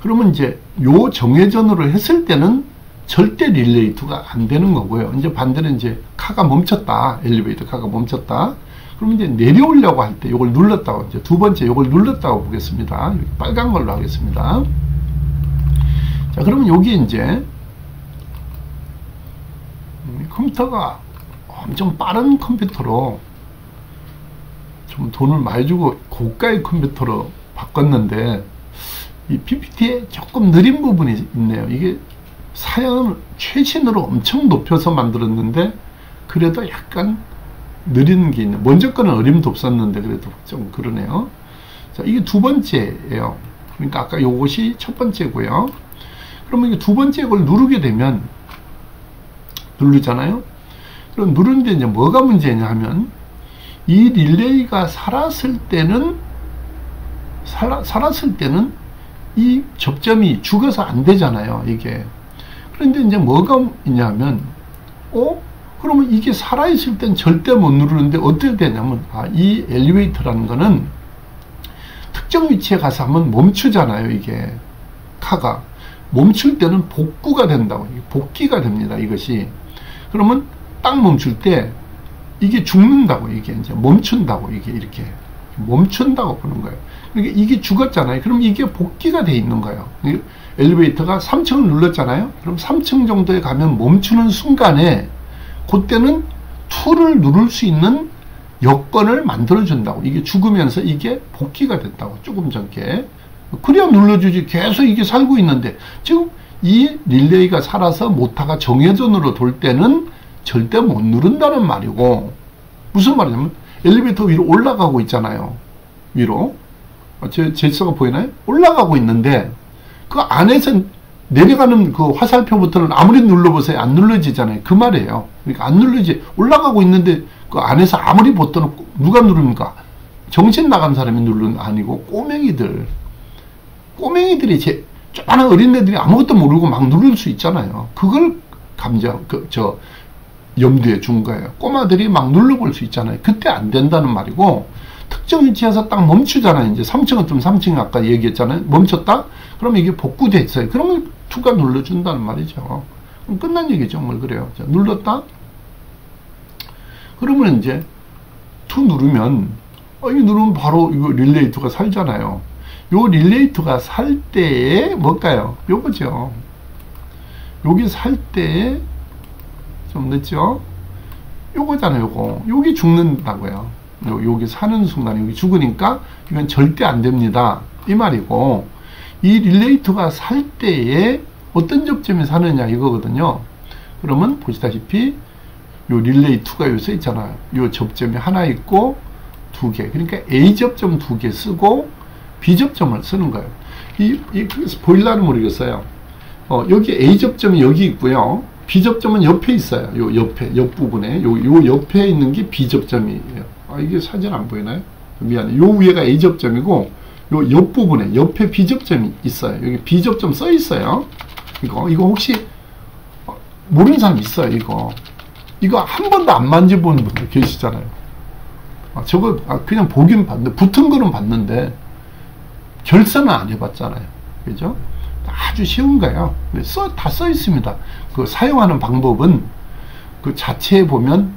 S1: 그러면 이제 요 정예전으로 했을 때는 절대 릴레이 2가 안 되는 거고요. 이제 반대로 이제 카가 멈췄다. 엘리베이터 카가 멈췄다. 그러면 이제 내려오려고 할 때 요걸 눌렀다고, 이제 두 번째 요걸 눌렀다고 보겠습니다. 여기 빨간 걸로 하겠습니다. 자, 그러면 여기 이제 컴퓨터가 엄청 빠른 컴퓨터로 좀 돈을 많이 주고 고가의 컴퓨터로 바꿨는데 이 PPT에 조금 느린 부분이 있네요. 이게 사양을 최신으로 엄청 높여서 만들었는데 그래도 약간 느린 게 있네요. 먼저 거는 어림도 없었는데 그래도 좀 그러네요. 자, 이게 두 번째예요. 그러니까 아까 요것이 첫 번째고요. 그러면 이게 두 번째 걸 누르게 되면 누르잖아요. 그럼 누르는데 이제 뭐가 문제냐 하면 이 릴레이가 살았을 때는 이 접점이 죽어서 안 되잖아요. 이게. 그런데 이제 뭐가 있냐면 그러면 이게 살아있을 땐 절대 못 누르는데 어떻게 되냐면 이 엘리베이터라는 거는 특정 위치에 가서 한번 멈추잖아요. 이게 카가 멈출 때는 복구가 된다고, 복귀가 됩니다. 이것이. 그러면 딱 멈출 때 이게 죽는다고, 이게 이제 멈춘다고, 이게 이렇게 멈춘다고 보는 거예요. 그러니까 이게 죽었잖아요. 그럼 이게 복귀가 돼 있는 거예요. 엘리베이터가 3층을 눌렀잖아요. 그럼 3층 정도에 가면 멈추는 순간에 그때는 2를 누를 수 있는 여건을 만들어 준다고. 이게 죽으면서 이게 복귀가 됐다고, 조금 전께. 그래야 눌러주지. 계속 이게 살고 있는데 지금 이 릴레이가 살아서 모터가 정회전으로 돌 때는 절대 못 누른다는 말이고, 무슨 말이냐면 엘리베이터 위로 올라가고 있잖아요. 위로 제스처가 보이나요? 올라가고 있는데 그 안에서 내려가는 그 화살표 버튼을 아무리 눌러보세요. 안 눌러지잖아요. 그 말이에요. 그러니까 안 눌러지. 올라가고 있는데 그 안에서 아무리 버튼을 누가 누릅니까? 정신 나간 사람이 누르는 아니고 꼬맹이들이 조그마한 어린애들이 아무것도 모르고 막 누를 수 있잖아요. 그걸 염두에 준 거예요. 꼬마들이 막 눌러볼 수 있잖아요. 그때 안 된다는 말이고, 특정 위치에서 딱 멈추잖아요. 이제 3층은 좀 3층 아까 얘기했잖아요. 멈췄다? 그러면 이게 복구돼 있어요. 그러면 2가 눌러준다는 말이죠. 그럼 끝난 얘기죠. 뭘 그래요. 자, 눌렀다? 그러면 이제 2 누르면, 이거 누르면 바로 이거 릴레이 2가 살잖아요. 요 릴레이 2가 살 때에 뭘까요? 요거죠. 여기 살 때에 좀 늦죠? 요거잖아요. 요거. 여기 죽는다고요. 여기 사는 순간 여기 죽으니까 이건 절대 안 됩니다. 이 말이고, 이 릴레이 2가 살 때에 어떤 접점에 사느냐 이거거든요. 그러면 보시다시피 요 릴레이 2가 요새 있잖아요. 요 접점이 하나 있고 2개. 그러니까 A 접점 2개 쓰고 B 접점을 쓰는 거예요. 보일라는 모르겠어요. 여기 A 접점이 여기 있고요. B 접점은 옆에 있어요. 요 옆에, 옆부분에. 요 옆에 있는 게 B 접점이에요. 이게 사진 안 보이나요? 미안해. 요 위에가 A 접점이고, 요 옆부분에, 옆에 B 접점이 있어요. 여기 B 접점 써 있어요. 이거 혹시, 모르는 사람 있어요, 이거 한 번도 안 만져본 분들 계시잖아요. 저거, 그냥 보긴 봤는데, 붙은 거는 봤는데, 결선은 안 해봤잖아요. 그죠? 아주 쉬운 거예요. 다 써 있습니다. 그 사용하는 방법은 그 자체에 보면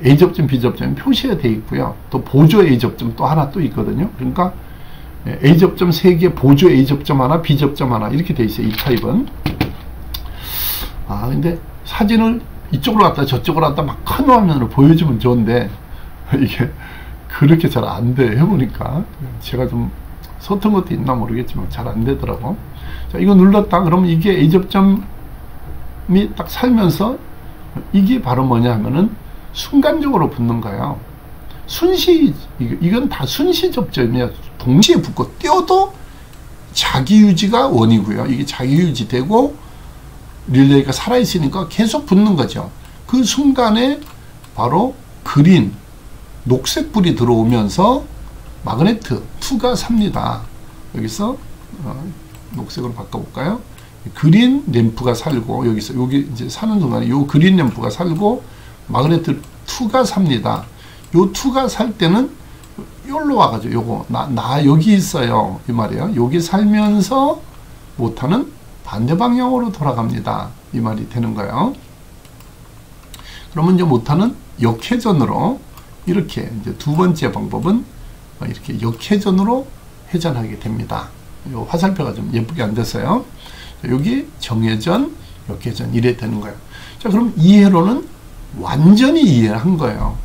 S1: A 접점, B 접점이 표시가 되어 있고요. 또 보조 A 접점 또 하나 또 있거든요. 그러니까 A 접점 3개, 보조 A 접점 하나, B 접점 하나 이렇게 되어 있어요. 이 타입은. 근데 사진을 이쪽으로 갔다 저쪽으로 갔다 막 큰 화면으로 보여주면 좋은데 이게 그렇게 잘 안 돼. 해보니까 제가 좀 서툰 것도 있나 모르겠지만 잘 안 되더라고. 자, 이거 눌렀다 그러면 이게 A 접점이 딱 살면서 이게 바로 뭐냐 하면은 순간적으로 붙는 거예요. 이건 다 순시 접점이야. 동시에 붙고 띄어도 자기 유지가 원이고요. 이게 자기 유지되고 릴레이가 살아있으니까 계속 붙는 거죠. 그 순간에 바로 그린, 녹색 불이 들어오면서 마그네트 2가 삽니다. 여기서 녹색으로 바꿔볼까요? 그린 램프가 살고 여기 이제 사는 동안에 요 그린 램프가 살고 마그네트 2가 삽니다. 요 2가 살 때는 여기로 와가지고 요거 나 여기 있어요 이 말이에요. 여기 살면서 모터는 반대 방향으로 돌아갑니다. 이 말이 되는 거예요. 그러면 이제 모터는 역회전으로 이렇게 이제 두 번째 방법은 이렇게 역회전으로 회전하게 됩니다. 요 화살표가 좀 예쁘게 안 됐어요. 여기 정회전, 역회전 이래 되는 거예요. 자, 그럼 이해로는 완전히 이해한 거예요.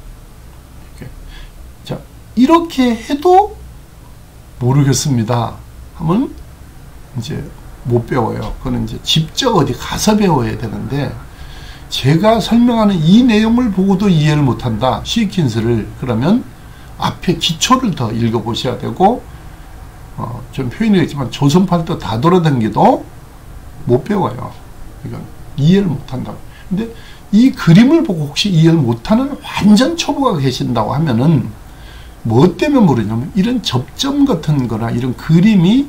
S1: 이렇게. 자, 이렇게 해도 모르겠습니다 하면 이제 못 배워요. 그거는 이제 직접 어디 가서 배워야 되는데 제가 설명하는 이 내용을 보고도 이해를 못한다. 시퀀스를 그러면 앞에 기초를 더 읽어보셔야 되고 좀 표현이 있지만 조선팔도 다 돌아다니기도 못 배워요. 이건 이해를 못한다. 근데 이 그림을 보고 혹시 이해를 못하는 완전 초보가 계신다고 하면은 뭐 때문에 모르냐면 이런 접점 같은 거나 이런 그림이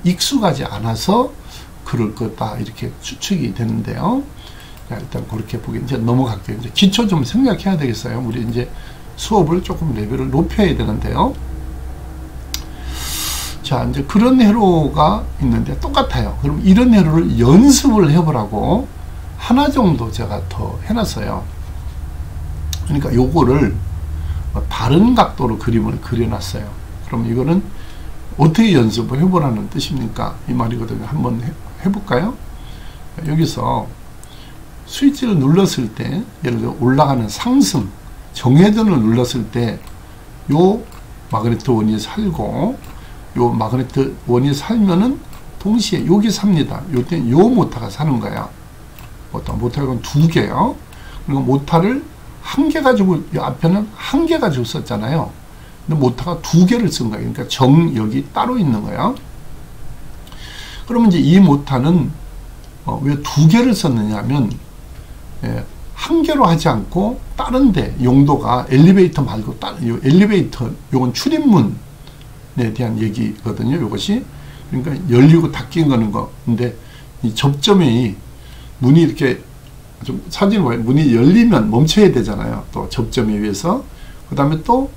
S1: 익숙하지 않아서 그럴 거다 이렇게 추측이 되는데요. 자, 일단 그렇게 보기 이제 넘어갈게요. 이제 기초 좀 생각해야 되겠어요. 우리 이제 수업을 조금 레벨을 높여야 되는데요. 자, 이제 그런 회로가 있는데 똑같아요. 그럼 이런 회로를 연습을 해보라고 하나 정도 제가 더 해놨어요. 그러니까 요거를 다른 각도로 그림을 그려놨어요. 그럼 이거는 어떻게 연습을 해보라는 뜻입니까? 이 말이거든요. 한번 해볼까요? 여기서 스위치를 눌렀을 때 예를 들어 올라가는 상승 정회전을 눌렀을 때 요 마그네트 원이 살고 요 마그네트 원이 살면은 동시에 여기 삽니다. 요때 요 모터가 사는 거야. 모터가 두 개요. 그리고 모터를 한 개 가지고 앞에는 한 개 가지고 썼잖아요. 근데 모터가 두 개를 쓴 거예요. 그러니까 여기 따로 있는 거예요. 그러면 이제 이 모터는 왜 두 개를 썼느냐 하면 한 개로 하지 않고 다른데 용도가 엘리베이터 말고 다른 엘리베이터 요건 출입문에 대한 얘기거든요. 요것이 그러니까 열리고 닫힌 거는 건데 이 접점이 문이 이렇게 좀 사진 보면 문이 열리면 멈춰야 되잖아요. 또 접점에 의해서 그 다음에 또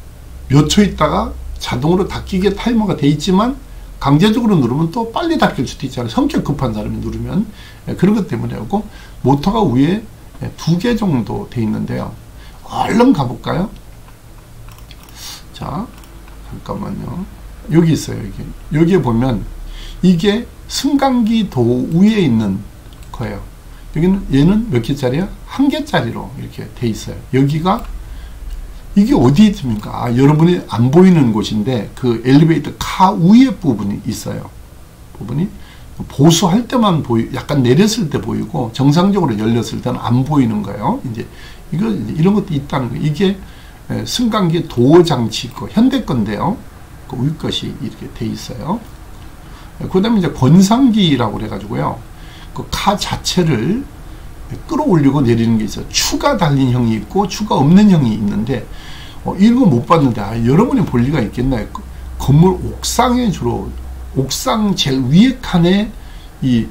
S1: 몇 초 있다가 자동으로 닫히게 타이머가 돼 있지만 강제적으로 누르면 또 빨리 닫힐 수도 있잖아요. 성격 급한 사람이 누르면 그런 것 때문에 하고 모터가 위에 두 개 정도 돼 있는데요. 얼른 가볼까요? 자, 잠깐만요. 여기 있어요. 여기에 보면 이게 승강기 도 위에 있는 거예요. 여기는 얘는 몇 개짜리야? 한 개짜리로 이렇게 돼 있어요. 여기가 이게 어디 있습니까? 여러분이 안 보이는 곳인데 그 엘리베이터 카 위에 부분이 있어요. 부분이 보수할 때만 약간 내렸을 때 보이고 정상적으로 열렸을 때는 안 보이는 거예요. 이제 이런 것도 있다는 거예요. 이게 승강기 도어 장치 있고 현대 건데요. 그 위 것이 이렇게 돼 있어요. 그 다음에 이제 권상기라고 그래가지고요. 그 카 자체를 끌어올리고 내리는 게 있어요. 추가 달린 형이 있고 추가 없는 형이 있는데 이런 거 못 봤는데 여러분이 볼 리가 있겠나요? 건물 옥상에 주로 옥상 제일 위에 칸에 이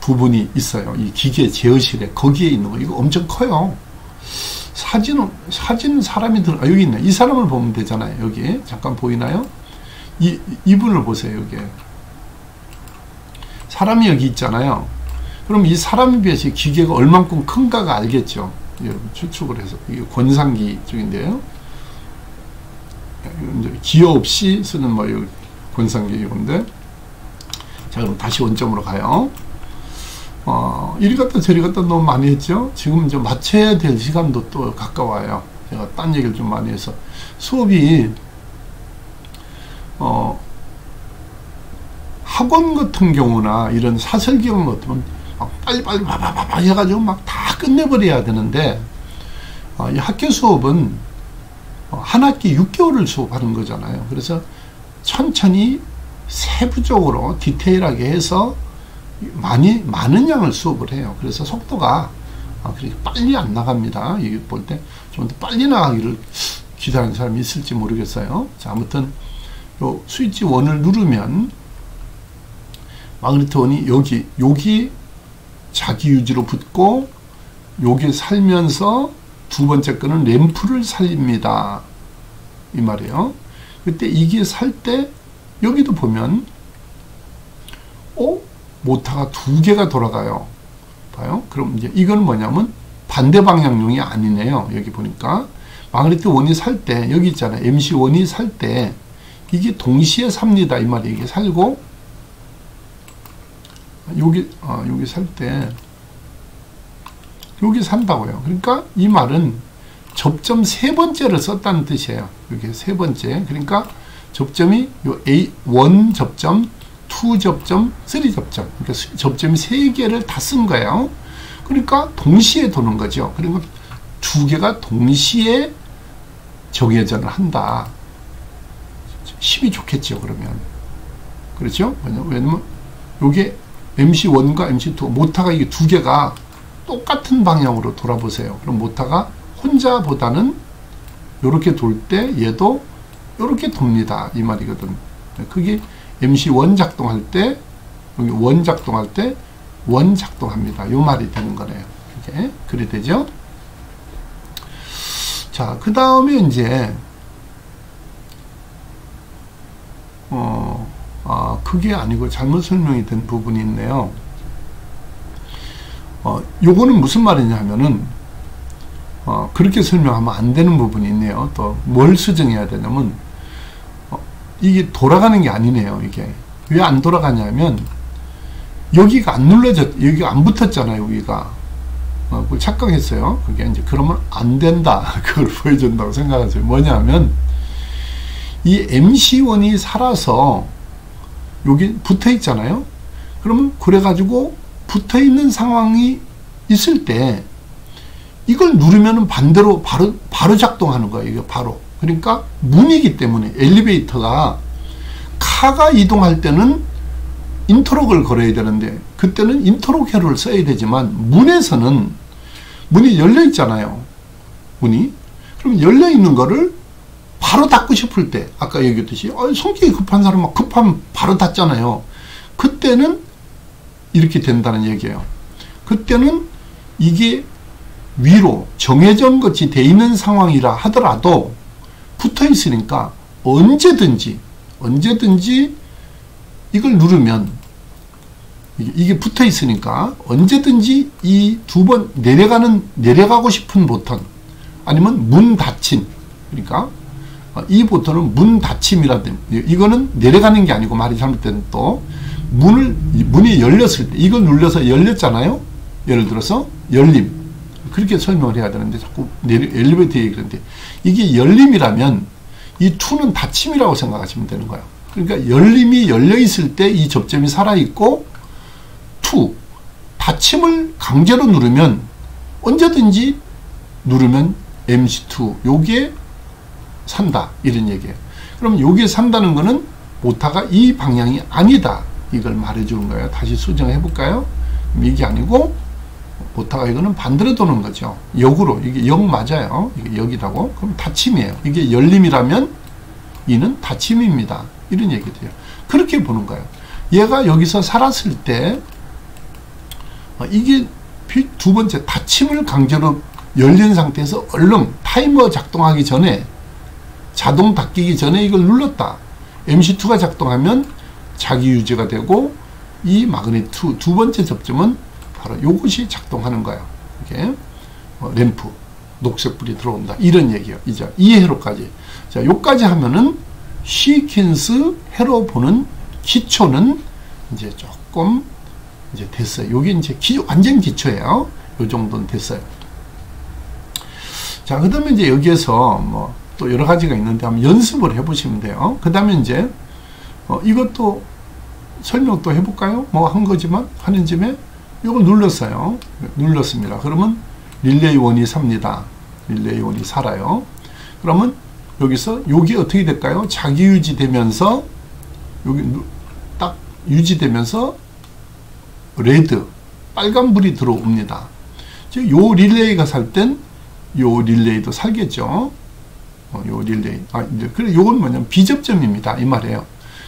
S1: 부분이 있어요. 이 기계 제어실에 거기에 있는 거 이거 엄청 커요. 사진은 사람이 여기 있네. 이 사람을 보면 되잖아요. 여기 잠깐 보이나요? 이분을 보세요. 여기 사람이 여기 있잖아요. 그럼 이 사람에 비해서 기계가 얼만큼 큰가가 알겠죠. 여러분 추측을 해서 이게 권상기 쪽인데요. 기어 없이 쓰는 뭐 권상기 이건데. 자, 그럼 다시 원점으로 가요. 이리 갔다 저리 갔다 너무 많이 했죠. 지금 이제 맞춰야 될 시간도 또 가까워요. 제가 딴 얘기를 좀 많이 해서 수업이 학원 같은 경우나 이런 사설기관 같으면 빨리빨리 바바바바 해가지고 막 다 끝내버려야 되는데 이 학교 수업은 한 학기 6개월을 수업하는 거잖아요. 그래서 천천히 세부적으로 디테일하게 해서 많은 양을 수업을 해요. 그래서 속도가 그렇게 빨리 안 나갑니다. 이게 볼 때 좀 더 빨리 나가기를 기다리는 사람이 있을지 모르겠어요. 자, 아무튼 요 스위치 1을 누르면 마그네트 1이 여기 자기 유지로 붙고 여기 살면서 두 번째 거는 램프를 살립니다. 이 말이에요. 그때 이게 살 때 여기도 보면 모터가 두 개가 돌아가요. 봐요. 그럼 이제 이건 뭐냐면 반대 방향용이 아니네요. 여기 보니까 마그네트 1이 살 때 여기 있잖아요. MC1이 살 때 이게 동시에 삽니다. 이 말이 이게 살고 여기 살 때 여기 산다고요. 그러니까 이 말은 접점 세 번째를 썼다는 뜻이에요. 이렇게 세 번째. 그러니까 접점이 요 A1 접점, 2 접점, 3 접점. 그러니까 접점이 세 개를 다 쓴 거예요. 그러니까 동시에 도는 거죠. 그러니까 두 개가 동시에 정회전을 한다. 힘이 좋겠죠. 그러면 그렇죠? 왜냐면 요게 MC1과 MC2 모터가 이게 두 개가 똑같은 방향으로 돌아보세요. 그럼 모터가 혼자보다는 요렇게 돌 때 얘도 요렇게 돕니다. 이 말이거든. 그게 MC1 작동할 때 여기 원 작동할 때 원 작동합니다. 요 말이 되는 거네요. 이렇게 그래 되죠? 자, 그 다음에 이제 그게 아니고 잘못 설명이 된 부분이 있네요. 요거는 무슨 말이냐 하면은 그렇게 설명하면 안 되는 부분이 있네요. 또 뭘 수정해야 되냐면 이게 돌아가는 게 아니네요. 이게 왜 안 돌아가냐면 여기가 안 여기가 안 붙었잖아요. 여기가 그걸 착각했어요. 그게 이제 그러면 안 된다. 그걸 보여준다고 생각하세요. 뭐냐면 이 MC1이 살아서 여기 붙어 있잖아요. 그러면 그래가지고 붙어 있는 상황이 있을 때 이걸 누르면은 반대로 바로 작동하는 거예요. 이게 바로. 그러니까 문이기 때문에 엘리베이터가 카가 이동할 때는 인터록을 걸어야 되는데 그때는 인터록 회로를 써야 되지만 문에서는 문이 열려 있잖아요. 문이. 그럼 열려 있는 거를 바로 닫고 싶을 때 아까 얘기했듯이 성격이 급한 사람은 급하면 바로 닫잖아요. 그때는 이렇게 된다는 얘기예요. 그때는 이게 위로 정회전 같이 돼 있는 상황이라 하더라도 붙어 있으니까 언제든지 이걸 누르면 이게 붙어 있으니까 언제든지 이 두 번 내려가고 싶은 버튼 아니면 문 닫힘, 그러니까 이 버튼은 문 닫힘이라든 이거는 내려가는 게 아니고 말이 잘못된 또 문이 열렸을 때 이걸 눌러서 열렸잖아요. 예를 들어서 열림 그렇게 설명을 해야 되는데 자꾸 엘리베이터 얘기하는데 이게 열림이라면 이 2는 닫힘이라고 생각하시면 되는 거예요. 그러니까 열림이 열려 있을 때 이 접점이 살아 있고 2 닫힘을 강제로 누르면 언제든지 누르면 MC2 요게 산다 이런 얘기예요. 그럼 여기에 산다는 거는 모타가 이 방향이 아니다 이걸 말해주는 거예요. 다시 수정해 볼까요? 이게 아니고 모타가 이거는 반대로 도는 거죠. 역으로. 이게 역 맞아요. 이게 역이라고. 그럼 닫힘이에요. 이게 열림이라면 이는 닫힘입니다. 이런 얘기들이에요. 그렇게 보는 거예요. 얘가 여기서 살았을 때 이게 두 번째 닫힘을 강제로 열린 상태에서 얼른 타이머 작동하기 전에 자동 닫히기 전에 이걸 눌렀다. MC2가 작동하면 자기 유지가 되고 이 마그넷2 두 번째 접점은 바로 이것이 작동하는 거예요. 이게 램프 녹색불이 들어온다 이런 얘기예요. 이제 이 회로까지. 자, 요까지 하면은 시퀀스 회로 보는 기초는 이제 조금 이제 됐어요. 요게 이제 완전 기초예요. 요 정도는 됐어요. 자, 그 다음에 이제 여기에서 뭐 또 여러 가지가 있는데 한번 연습을 해 보시면 돼요. 그 다음에 이제 이것도 설명 또 해볼까요? 뭐 한 거지만 하는 짐에 이걸 눌렀어요. 눌렀습니다. 그러면 릴레이 1이 삽니다. 릴레이 1이 살아요. 그러면 여기서 여기 어떻게 될까요? 자기 유지되면서 여기 딱 유지되면서 레드 빨간불이 들어옵니다. 즉 요 릴레이가 살 땐 요 릴레이도 살겠죠. 요 릴레이. 그래 요건 뭐냐면 비접점입니다. 이 말이에요.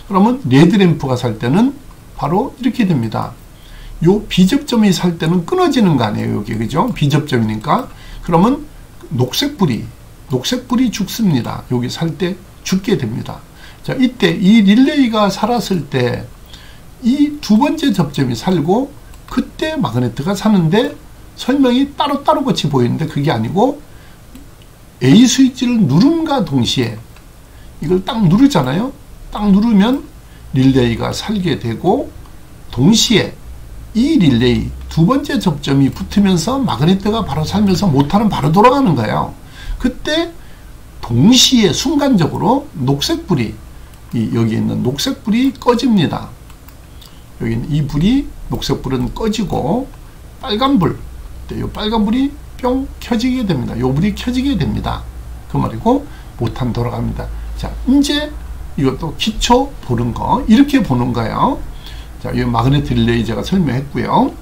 S1: 그러면 레드 램프가 살 때는 바로 이렇게 됩니다. 요 비접점이 살 때는 끊어지는 거 아니에요. 여기 그죠? 비접점이니까. 그러면 녹색불이 죽습니다. 여기 살 때 죽게 됩니다. 자, 이때 이 릴레이가 살았을 때 이 두 번째 접점이 살고 그때 마그네트가 사는데 설명이 따로따로 같이 보이는데 그게 아니고 A 스위치를 누름과 동시에 이걸 딱 누르잖아요. 딱 누르면 릴레이가 살게 되고 동시에 이 릴레이 두 번째 접점이 붙으면서 마그네트가 바로 살면서 모터는 바로 돌아가는 거예요. 그때 동시에 순간적으로 녹색불이 여기 있는 녹색불이 꺼집니다. 여기 있는 이 불이 녹색불은 꺼지고 빨간불, 이 빨간불이 뿅 켜지게 됩니다. 이 불이 켜지게 됩니다. 그 말이고 모터는 돌아갑니다. 자, 이제 이것도 기초 보는 거 이렇게 보는 거예요. 자, 이 마그네틱 릴레이 제가 설명했고요.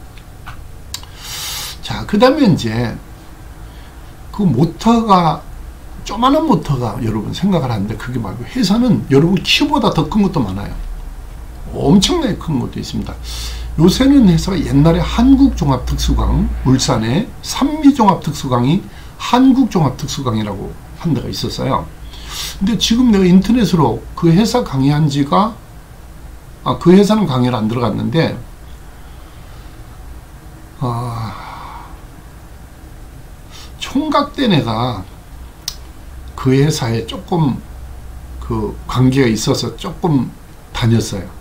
S1: 자, 그 다음에 이제 그 모터가 조그마한 모터가 여러분 생각을 하는데 그게 말고 회사는 여러분 키보다 더 큰 것도 많아요. 엄청나게 큰 것도 있습니다. 요새는 회사가 옛날에 한국종합특수강, 울산에 산미종합특수강이 한국종합특수강이라고 한 데가 있었어요. 근데 지금 내가 인터넷으로 그 회사 강의한 지가 그 회사는 강의를 안 들어갔는데 총각 때 내가 그 회사에 조금 그 관계가 있어서 조금 다녔어요.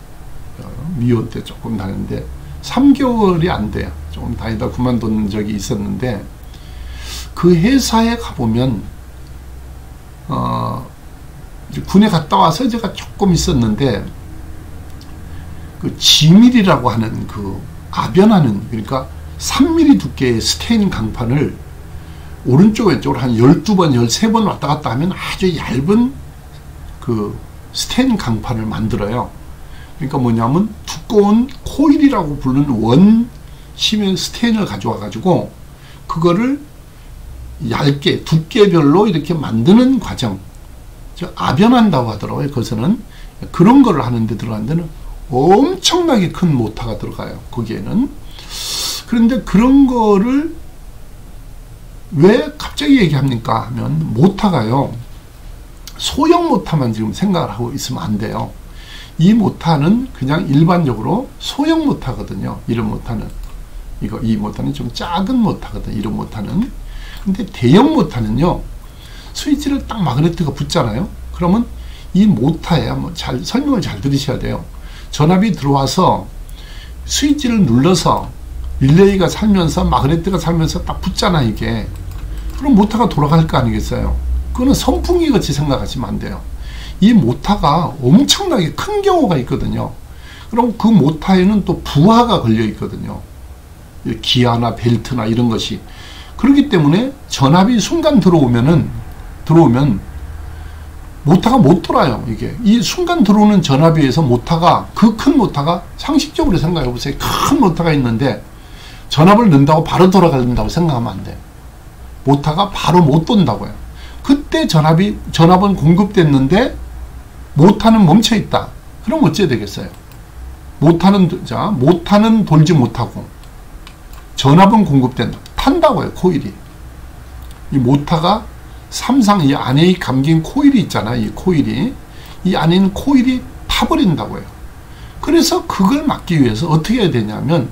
S1: 미호 때 조금 다녔는데 3개월이 안 돼요. 조금 다니다 그만둔 적이 있었는데 그 회사에 가보면 이제 군에 갔다 와서 제가 조금 있었는데 그 G밀이라고 하는 그 아변하는 그러니까 3mm 두께의 스테인 강판을 오른쪽 왼쪽으로 한 12번 13번 왔다 갔다 하면 아주 얇은 그 스테인 강판을 만들어요. 그러니까 뭐냐면 두꺼운 코일이라고 부르는 원 심의 스테인을 가져와 가지고 그거를 얇게 두께별로 이렇게 만드는 과정, 즉 아변한다고 하더라고요. 그것은 그런 거를 하는데 들어간 데는 엄청나게 큰 모터가 들어가요. 거기에는. 그런데 그런 거를 왜 갑자기 얘기합니까 하면 모터가요 소형 모터만 지금 생각을 하고 있으면 안 돼요. 이 모터는 그냥 일반적으로 소형 모터거든요. 이런 모터는 이 모터는 좀 작은 모터거든. 이런 모터는. 근데 대형 모터는요 스위치를 딱 마그네트가 붙잖아요. 그러면 이 모터에 한번 잘 설명을 잘 들으셔야 돼요. 전압이 들어와서 스위치를 눌러서 릴레이가 살면서 마그네트가 살면서 딱 붙잖아 이게. 그럼 모터가 돌아갈 거 아니겠어요. 그거는 선풍기 같이 생각하시면 안 돼요. 이 모터가 엄청나게 큰 경우가 있거든요. 그럼 그 모터에는 또 부하가 걸려 있거든요. 기아나 벨트나 이런 것이. 그렇기 때문에 전압이 순간 들어오면 모타가 못 돌아요. 이게 이 순간 들어오는 전압에 의해서 모타가, 그 큰 모타가, 상식적으로 생각해 보세요. 큰 모타가 있는데 전압을 넣는다고 바로 돌아간다고 생각하면 안 돼요. 모타가 바로 못 돈다고요. 그때 전압은 공급됐는데 모타는 멈춰 있다. 그럼 어찌해야 되겠어요? 모타는 돌지 못하고 전압은 공급된다. 탄다고요. 코일이. 이 모타가 이 안에 감긴 코일이 있잖아요. 이 코일이. 이 안에 있는 코일이 타버린다고요. 그래서 그걸 막기 위해서 어떻게 해야 되냐면,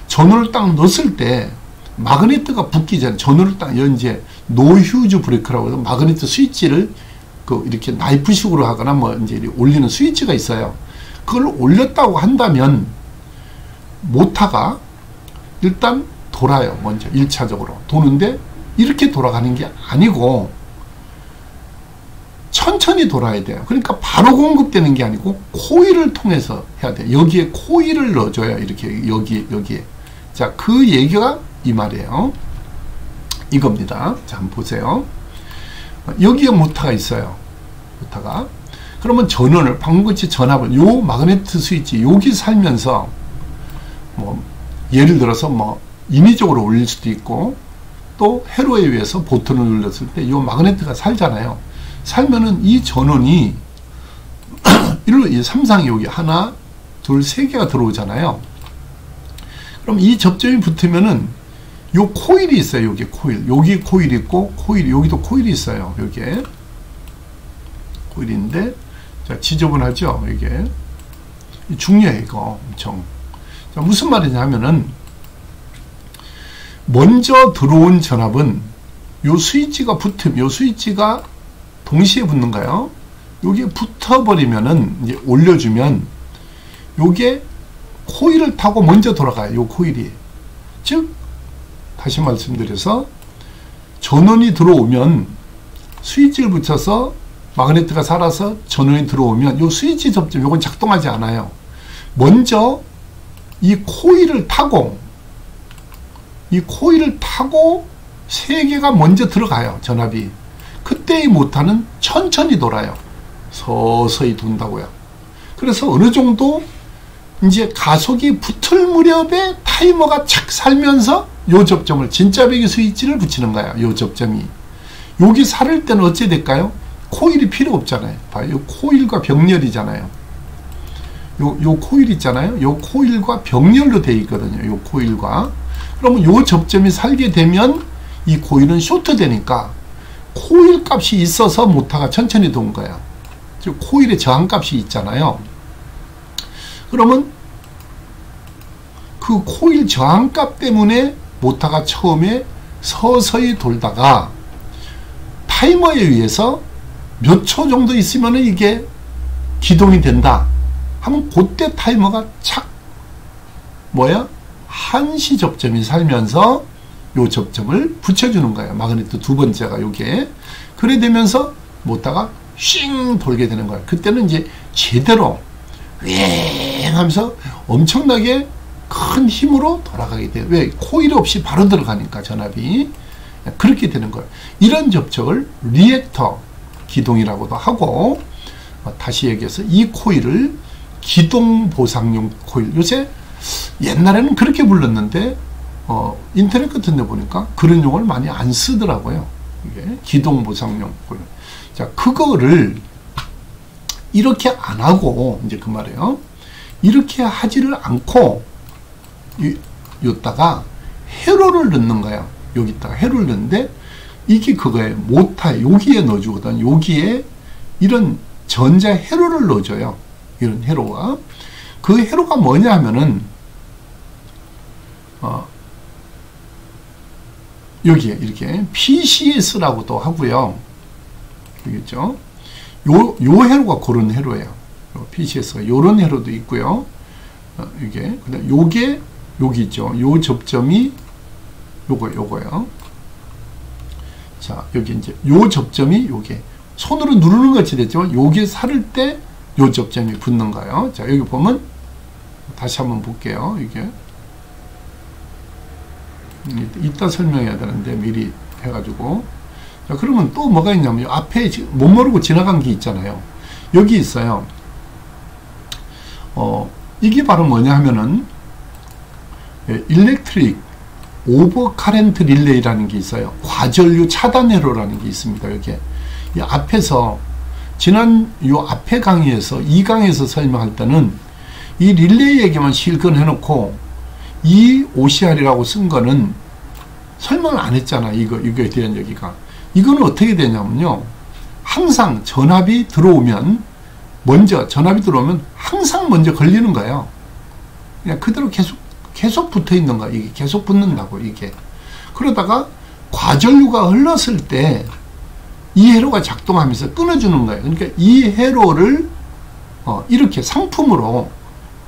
S1: 전원을 딱 넣었을 때 마그네트가 붙기 전에 전원을 딱 이제 노휴즈 브레이크라고 해서 마그네트 스위치를 이렇게 나이프식으로 하거나 뭐 이제 올리는 스위치가 있어요. 그걸 올렸다고 한다면 모타가 일단 돌아요. 먼저 1차적으로 도는데 이렇게 돌아가는 게 아니고 천천히 돌아야 돼요. 그러니까 바로 공급되는 게 아니고 코일을 통해서 해야 돼요. 여기에 코일을 넣어줘요. 이렇게 여기에. 자, 그 얘기가 이 말이에요. 이겁니다. 자, 한번 보세요. 여기에 모타가 있어요. 모타가. 그러면 전원을, 방금같이 전압을, 요 마그네트 스위치, 여기 살면서, 뭐, 예를 들어서 뭐, 인위적으로 올릴 수도 있고, 또 회로에 의해서 버튼을 눌렀을 때, 요 마그네트가 살잖아요. 살면은 이 전원이, 이 삼상이 여기 하나, 둘, 세 개가 들어오잖아요. 그럼 이 접점이 붙으면은, 요 코일이 있어요. 여기 코일. 여기 코일 있고, 여기도 코일이 있어요. 여기에. 코일인데, 자, 지저분하죠? 이게. 중요해, 이거. 엄청. 자, 무슨 말이냐 하면은, 먼저 들어온 전압은 요 스위치가 요 스위치가 동시에 붙는가요? 여기에 붙어버리면은, 이제 올려주면, 요게 코일을 타고 먼저 돌아가요. 요 코일이. 즉, 다시 말씀드려서, 전원이 들어오면, 스위치를 붙여서 마그네트가 살아서 전원이 들어오면 요 스위치 접점 요건 작동하지 않아요. 먼저 이 코일을 타고 세 개가 먼저 들어가요. 전압이. 그때 이 모타는 천천히 돌아요. 서서히 돈다고요. 그래서 어느 정도 이제 가속이 붙을 무렵에 타이머가 착 살면서 요 접점을, 진짜 배기 스위치를 붙이는 거야. 요 접점이. 여기 살을 때는 어찌 될까요? 코일이 필요 없잖아요. 봐요. 요 코일과 병렬이잖아요. 요 코일 있잖아요. 요 코일과 병렬로 되어 있거든요. 요 코일과. 그러면 요 접점이 살게 되면 이 코일은 쇼트 되니까 코일 값이 있어서 모타가 천천히 도는 거야. 즉 코일의 저항 값이 있잖아요. 그러면 그 코일 저항 값 때문에 모타가 처음에 서서히 돌다가 타이머에 의해서 몇 초 정도 있으면 이게 기동이 된다 하면 그때 타이머가 착 한시 접점이 살면서 요 접점을 붙여주는 거예요. 마그네트 두 번째가 요게. 그래 되면서 모타가 쉥 돌게 되는 거예요. 그때는 이제 제대로 왱 하면서 엄청나게 큰 힘으로 돌아가게 돼요. 왜? 코일 없이 바로 들어가니까 전압이. 그렇게 되는 거예요. 이런 접촉을 리액터 기동이라고도 하고, 다시 얘기해서 이 코일을 기동 보상용 코일. 요새 옛날에는 그렇게 불렀는데 인터넷 같은 데 보니까 그런 용어를 많이 안 쓰더라고요. 이게 기동 보상용 코일. 자, 그거를 이렇게 안 하고, 이제 그 말이에요. 이렇게 하지를 않고 요다가 회로를 넣는 거야. 여기다가 회로를 넣는데 이게 그거예요. 모타에 여기에 넣어주거든. 여기에 이런 전자 회로를 넣어줘요. 이런 회로가. 그 회로가 뭐냐 하면은 여기에 이렇게 PCS라고도 하고요. 알겠죠? 요 회로가 그런 회로예요. PCS가 요런 회로도 있고요. 이게 그다음 요게 여기 있죠. 요 접점이 요거요. 자, 여기 이제 요 접점이 요게 손으로 누르는 것이 됐지만 요게 살을 때 요 접점이 붙는 거예요. 자, 여기 보면 다시 한번 볼게요. 이게 이따 설명해야 되는데 미리 해가지고 그러면 또 뭐가 있냐면 앞에 못 모르고 지나간 게 있잖아요. 여기 있어요. 이게 바로 뭐냐 하면은 일렉트릭 오버 카렌트 릴레이라는 게 있어요. 과전류 차단 회로라는 게 있습니다. 여기에 이 앞에서 지난 요 앞에 강의에서 2강에서 설명할 때는 이 릴레이 얘기만 실컷 해놓고 이 OCR이라고 쓴 거는 설명을 안 했잖아. 이거에 대한 얘기가. 이거는 어떻게 되냐면요. 항상 전압이 들어오면 항상 먼저 걸리는 거예요. 그냥 그대로 계속 붙어 있는 거야. 이게 계속 붙는다고, 이게. 그러다가 과전류가 흘렀을 때 이 회로가 작동하면서 끊어주는 거예요. 그러니까 이 회로를 이렇게 상품으로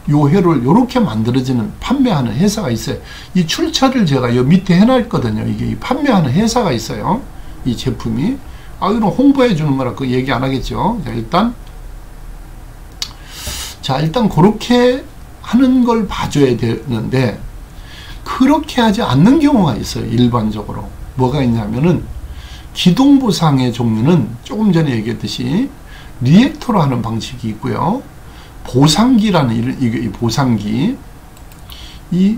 S1: 요 회로를 이렇게 만들어지는 판매하는 회사가 있어요. 이 출처를 제가 요 밑에 해놨거든요. 이게 판매하는 회사가 있어요. 이 제품이. 이건 홍보해 주는 거라 그 얘기 안 하겠죠. 일단 그렇게 하는 걸 봐줘야 되는데 그렇게 하지 않는 경우가 있어요. 일반적으로. 뭐가 있냐면은 기동보상의 종류는 조금 전에 얘기했듯이 리액터로 하는 방식이 있고요. 보상기라는 이 보상기, 이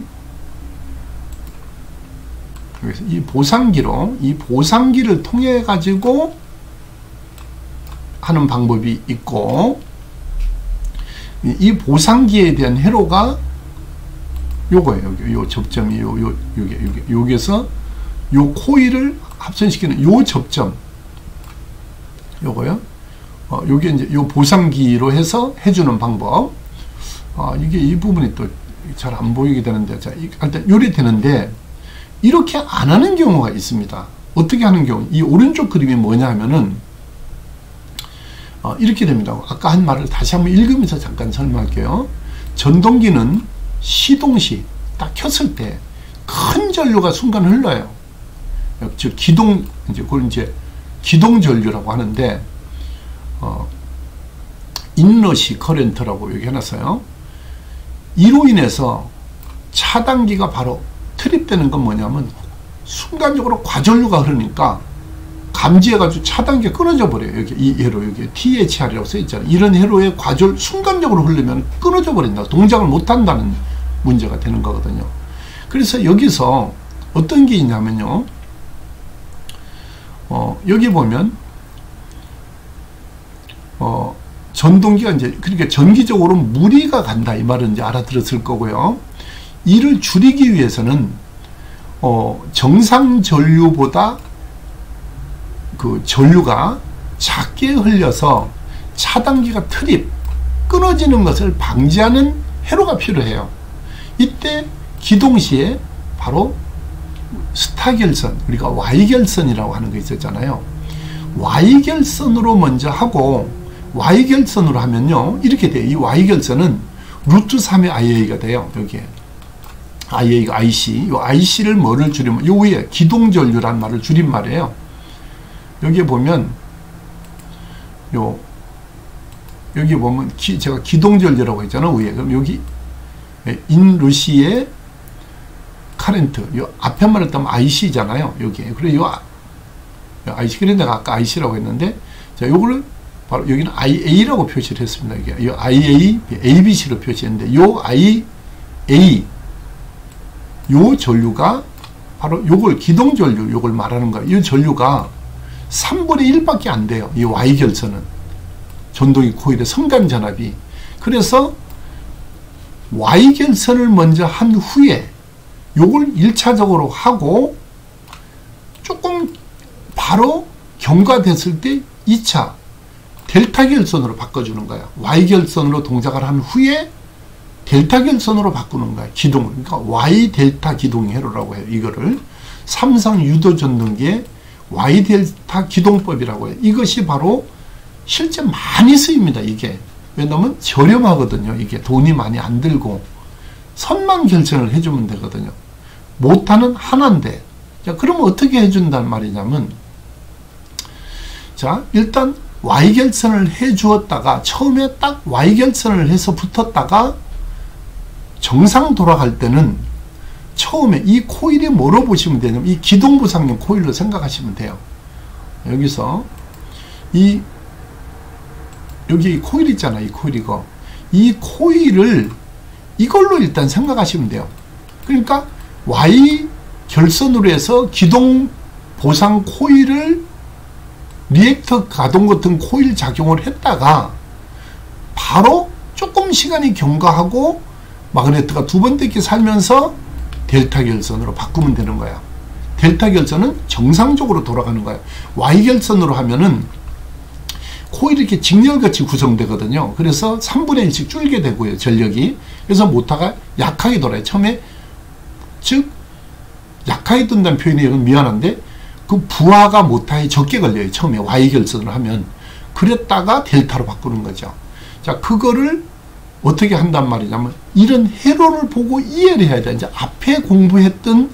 S1: 보상기를 통해 가지고 하는 방법이 있고, 이 보상기에 대한 회로가 요거예요. 요 접점이 여기에서 요 코일을 합선시키는 요 접점, 요거요. 요게 이제 요 보상기로 해서 해주는 방법. 이게 이 부분이 또 잘 안 보이게 되는데, 일단 요리 되는데, 이렇게 안 하는 경우가 있습니다. 어떻게 하는 경우? 이 오른쪽 그림이 뭐냐 하면은, 이렇게 됩니다. 아까 한 말을 다시 한번 읽으면서 잠깐 설명할게요. 전동기는 시동시 딱 켰을 때 큰 전류가 순간 흘러요. 즉 그걸 이제 기동 전류라고 하는데, 인러시 커렌트라고 여기 해놨어요. 이로 인해서 차단기가 바로 트립되는 건 뭐냐면 순간적으로 과전류가 흐르니까 감지해가지고 차단기가 끊어져 버려요. 여기 이 회로, 여기 THR이라고 써있잖아요. 이런 회로에 순간적으로 흐르면 끊어져 버린다. 동작을 못 한다는 문제가 되는 거거든요. 그래서 여기서 어떤 게 있냐면요. 여기 보면 전동기가 이제, 그러니까 전기적으로 무리가 간다 이 말은 이제 알아들었을 거고요. 이를 줄이기 위해서는 정상 전류보다 그 전류가 작게 흘려서 차단기가 끊어지는 것을 방지하는 회로가 필요해요. 이때 기동시에 바로 스타결선, 우리가 Y결선이라고 하는 거 있었잖아요. Y결선으로 먼저 하고, Y결선으로 하면요, 이렇게 돼요. 이 Y결선은 루트 3의 IA가 돼요. 여기에 IA가 IC, 요 IC를 뭐를 줄이면, 요 위에 기동전류라는 말을 줄인 말이에요. 여기에 보면 여기 보면 제가 기동전류라고 했잖아요. 위에. 그럼 여기 인러시의 카렌트, 요 앞에 말했다면 IC잖아요. 여기에. 그래 요 IC, 그래 내가 아까 IC라고 했는데, 자, 요거를 바로 여기는 IA라고 표시를 했습니다. 이게 요 IA, ABC로 표시했는데, 요 IA, 요 전류가 바로 요걸 기동전류, 요걸 말하는 거예요. 이 전류가 3분의 1밖에 안 돼요. 이 Y결선은. 전동기 코일의 성간 전압이. 그래서 Y결선을 먼저 한 후에 요걸 1차적으로 하고 조금 바로 경과됐을 때 2차 델타 결선으로 바꿔주는 거야. Y결선으로 동작을 한 후에 델타 결선으로 바꾸는 거야. 기동을. 그러니까 Y 델타 기동 회로라고 해요. 이거를 삼성 유도 전동기의 Y 델타 기동법이라고 해요. 이것이 바로 실제 많이 쓰입니다. 이게. 왜냐면 저렴하거든요. 이게 돈이 많이 안 들고 선만 결선을 해주면 되거든요. 못하는 하나인데, 자, 그러면 어떻게 해준단 말이냐면, 자, 일단 Y결선을 해 주었다가 처음에 딱 Y결선을 해서 붙었다가 정상 돌아갈 때는 처음에 이 코일이 뭐로 보시면 되냐면 이 기동부상용 코일로 생각하시면 돼요. 여기서 여기 코일 있잖아. 이 코일 이 코일을 이걸로 일단 생각하시면 돼요. 그러니까 Y 결선으로 해서 기동 보상 코일을 리액터 가동 같은 코일 작용을 했다가 바로 조금 시간이 경과하고 마그네트가 두 번 떼기 살면서 델타 결선으로 바꾸면 되는 거야. 델타 결선은 정상적으로 돌아가는 거야. Y 결선으로 하면은 코일이 이렇게 직렬같이 구성되거든요. 그래서 3분의 1씩 줄게 되고요, 전력이. 그래서 모터가 약하게 돌아요. 처음에, 즉 약하게 뜬다는 표현이 이건 미안한데, 그 부하가 모터에 적게 걸려요. 처음에 Y 결선을 하면. 그랬다가 델타로 바꾸는 거죠. 자, 그거를 어떻게 한단 말이냐면, 이런 회로를 보고 이해를 해야 돼. 이제 앞에 공부했던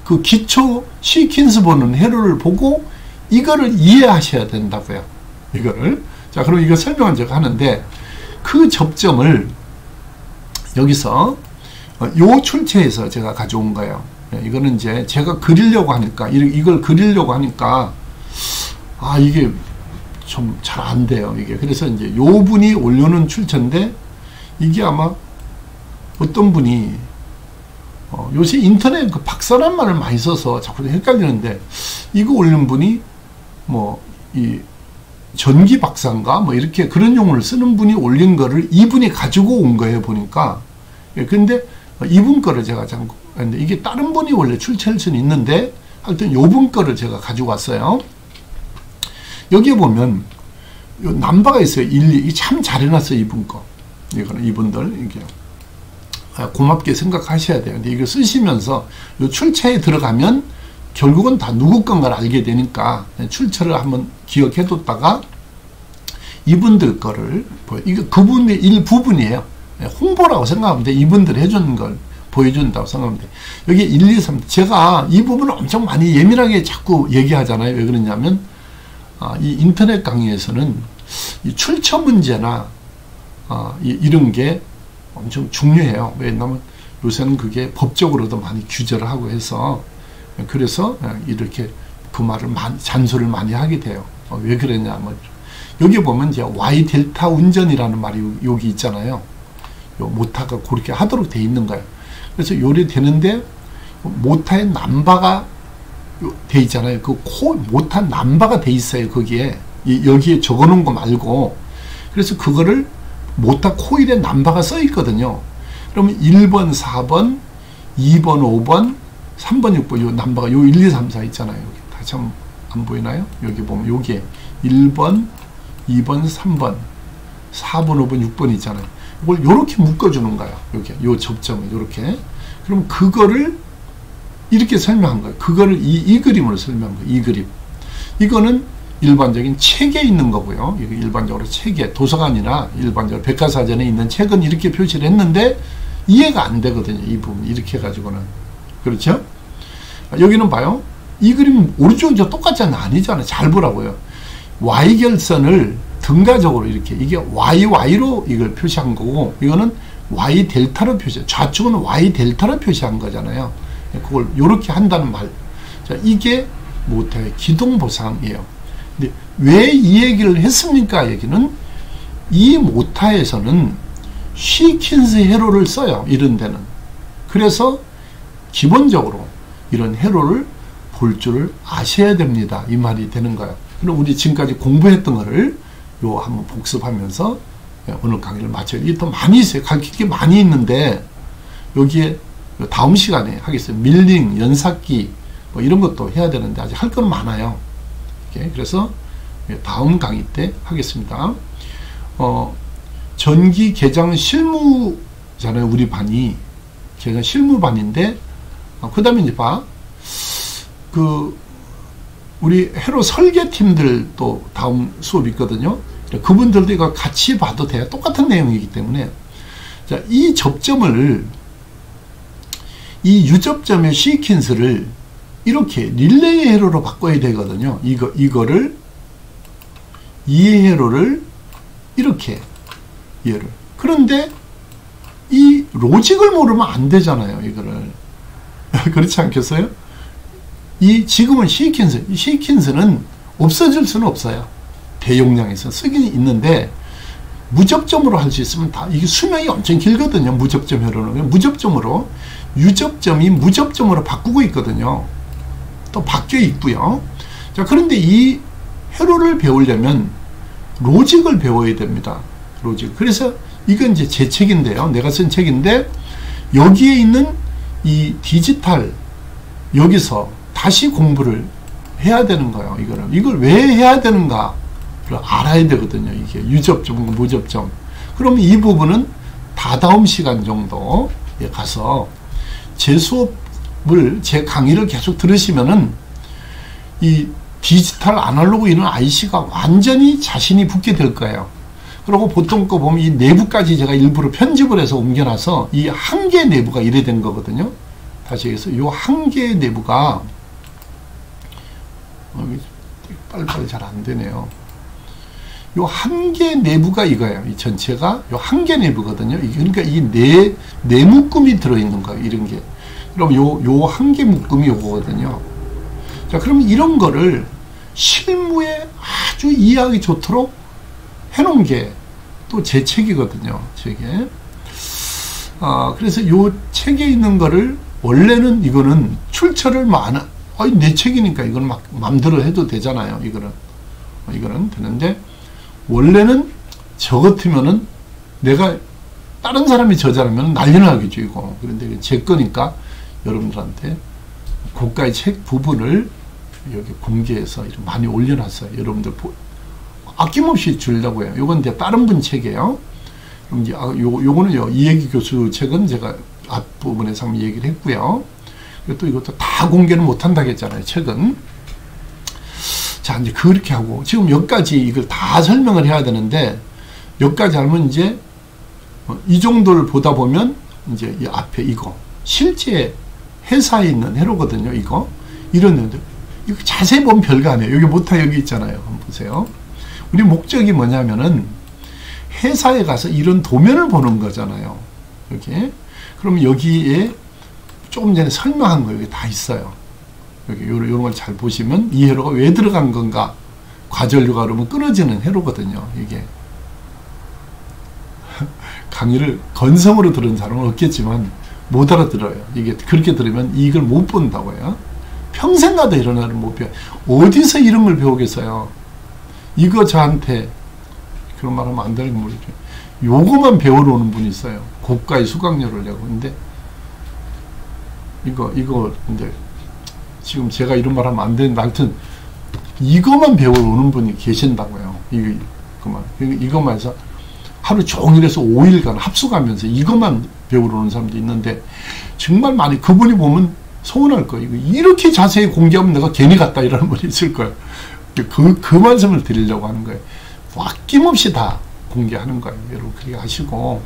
S1: 그 기초 시퀀스 보는 회로를 보고 이거를 이해하셔야 된다고요. 이거를. 자, 그럼 이거 설명을 제가 하는데, 그 접점을 여기서 요 출처에서 제가 가져온 거예요. 이거는 이제 제가 그리려고 하니까, 이걸 그리려고 하니까, 이게 좀 잘 안 돼요. 이게. 그래서 이제 요 분이 올려놓은 출처인데, 이게 아마 어떤 분이, 요새 인터넷 그 박사란 말을 많이 써서 자꾸 헷갈리는데, 이거 올린 분이, 이 전기 박사인가? 이렇게 그런 용어를 쓰는 분이 올린 거를 이분이 가지고 온 거예요, 보니까. 근데 이분 거를 제가 근데 이게 다른 분이 원래 출처일 수는 있는데, 하여튼 요분 거를 제가 가지고 왔어요. 여기에 보면, 요 남바가 있어요. 1, 2. 참 잘 해놨어요, 이분 거. 이거는 이분들, 이게. 고맙게 생각하셔야 돼요. 근데 이거 쓰시면서, 요 출처에 들어가면, 결국은 다 누구 건가를 알게 되니까, 출처를 한번 기억해 뒀다가, 이분들 거를, 이거 그분의 일부분이에요. 홍보라고 생각하면 돼. 이분들 해주는 걸 보여준다고 생각하면 돼. 여기 1, 2, 3. 제가 이 부분을 엄청 많이 예민하게 자꾸 얘기하잖아요. 왜 그러냐면, 이 인터넷 강의에서는 이 출처 문제나, 이런 게 엄청 중요해요. 왜냐면 요새는 그게 법적으로도 많이 규제를 하고 해서, 그래서 이렇게 그 말을 잔소리를 많이 하게 돼요. 왜 그러냐면, 여기 보면 이제 Y 델타 운전이라는 말이 여기 있잖아요. 요 모터가 그렇게 하도록 돼 있는 거예요. 그래서 요래 되는데, 모터에 남바가 돼 있잖아요. 그 모터 남바가 돼 있어요. 거기에. 여기에 적어 놓은 거 말고. 그래서 그거를 모터 코일에 남바가 써 있거든요. 그러면 1번, 4번, 2번, 5번, 3번, 6번, 요 남바가 요 1, 2, 3, 4 있잖아요. 여기 다시 한번 안 보이나요? 여기 보면 요게 1번, 2번, 3번, 4번, 5번, 6번 있잖아요. 이걸 요렇게 묶어주는 거예요. 여기, 요 접점을 요렇게. 그럼 그거를 이렇게 설명한 거예요. 그거를 이 그림으로 설명한 거예요. 이 그림. 이거는 일반적인 책에 있는 거고요. 이거 일반적으로 책에, 도서관이나 일반적으로 백과사전에 있는 책은 이렇게 표시를 했는데 이해가 안 되거든요. 이 부분 이렇게 해가지고는. 그렇죠? 여기는 봐요. 이 그림 오른쪽 저 똑같잖아요. 아니잖아요. 잘 보라고요. Y 결선을 등가적으로 이렇게, 이게 YY로 이걸 표시한 거고, 이거는 Y 델타로 좌측은 Y 델타로 표시한 거잖아요. 그걸 이렇게 한다는 말. 자, 이게 모터의 기동 보상이에요. 근데 왜 이 얘기를 했습니까? 얘기는 이 모터에서는 시퀀스 회로를 써요. 이런 데는. 그래서 기본적으로 이런 회로를 볼 줄을 아셔야 됩니다. 이 말이 되는 거예요. 그럼 우리 지금까지 공부했던 거를 요 한번 복습하면서 오늘 강의를 마쳐요. 이게 더 많이 있어요. 가르칠 게 많이 있는데 여기에 다음 시간에 하겠어요. 밀링, 연삭기 이런 것도 해야 되는데 아직 할 건 많아요. 그래서 다음 강의 때 하겠습니다. 전기 개장 실무잖아요. 우리 반이 개장 실무반인데 그 다음에 이제 우리 회로 설계팀들도 다음 수업이 있거든요. 그분들도 이거 같이 봐도 돼요. 똑같은 내용이기 때문에. 자, 이 접점을, 이 유접점의 시퀀스를 이렇게 릴레이 회로로 바꿔야 되거든요. 이거를, 이 회로를 이렇게, 얘를. 그런데 이 로직을 모르면 안 되잖아요. 이거를. 그렇지 않겠어요? 지금은 시퀀스, 이 시퀀스는 없어질 수는 없어요. 대용량에서 쓰긴 있는데 무접점으로 할 수 있으면 다, 이게 수명이 엄청 길거든요. 무접점 회로는 무접점으로, 유접점이 무접점으로 바꾸고 있거든요. 또 바뀌어 있고요. 자, 그런데 이 회로를 배우려면 로직을 배워야 됩니다. 로직. 그래서 이건 이제 제 책인데요. 내가 쓴 책인데, 여기에 있는 이 디지털, 여기서 다시 공부를 해야 되는 거예요. 이걸 왜 해야 되는가 알아야 되거든요. 이게 유접점, 무접점. 그럼 이 부분은 다다음 시간 정도에 가서 제 수업을, 제 강의를 계속 들으시면은 이 디지털 아날로그 이런 IC가 완전히 자신이 붙게 될 거예요. 그리고 보통 거 보면 이 내부까지 제가 일부러 편집을 해서 옮겨놔서 이 한 개 내부가 이래 된 거거든요. 다시 해서 이 한 개의 내부가 빨리빨리 잘 안 되네요. 요 한 개 내부가 이거예요. 이 전체가 요 한 개 내부거든요. 그러니까 이 네 묶음이 들어있는 거예요. 이런 게. 그럼 요 한 개 묶음이 요거거든요. 자, 그럼 이런 거를 실무에 아주 이해하기 좋도록 해놓은 게 또 제 책이거든요. 책에. 그래서 요 책에 있는 거를 원래는 이거는 출처를 내 책이니까 이건 막 맘대로 해도 되잖아요. 이거는 되는데, 원래는 저 같으면은 내가 다른 사람이 저자라면 난리 나겠죠, 이거. 그런데 제 거니까 여러분들한테 고가의 책 부분을 여기 공개해서 많이 올려놨어요. 여러분들 아낌없이 주려고 해요. 요건 이제 다른 분 책이에요. 그럼 이제 요거는요, 이혜기 교수 책은 제가 앞부분에서 한번 얘기를 했고요. 또 이것도 다 공개는 못한다고 했잖아요, 책은. 자, 이제 그렇게 하고, 지금 여기까지 이걸 다 설명을 해야 되는데, 여기까지 하면 이제, 이 정도를 보다 보면, 이제 이 앞에 이거, 실제 회사에 있는 회로거든요, 이거. 이런 애들. 이거 자세히 보면 별거 아니에요. 여기 모타 여기 있잖아요. 한번 보세요. 우리 목적이 뭐냐면은, 회사에 가서 이런 도면을 보는 거잖아요. 여기. 그럼 여기에 조금 전에 설명한 거 여기 다 있어요. 여기 요런 걸 잘 보시면 이 회로가 왜 들어간 건가, 과전류가 그러면 끊어지는 회로거든요. 이게 강의를 건성으로 들은 사람은 없겠지만 못 알아들어요. 이게 그렇게 들으면 이걸 못 본다고요. 평생 가도 이런 애를 못 배워. 어디서 이런 걸 배우겠어요. 이거 저한테 그런 말 하면 안 되는 거 모르죠. 요거만 배우러 오는 분이 있어요. 고가의 수강료를 내고. 근데 이거 근데 지금 제가 이런 말 하면 안 되는데, 하여튼 이것만 배우러 오는 분이 계신다고요. 이것만 해서 하루 종일 해서 5일간 합숙하면서 이것만 배우러 오는 사람도 있는데, 정말 많이, 그분이 보면 서운할 거예요. 이렇게 자세히 공개하면 내가 괜히 갔다 이러는 분이 있을 거예요. 그 말씀을 드리려고 하는 거예요. 아낌없이 다 공개하는 거예요. 여러분 그렇게 하시고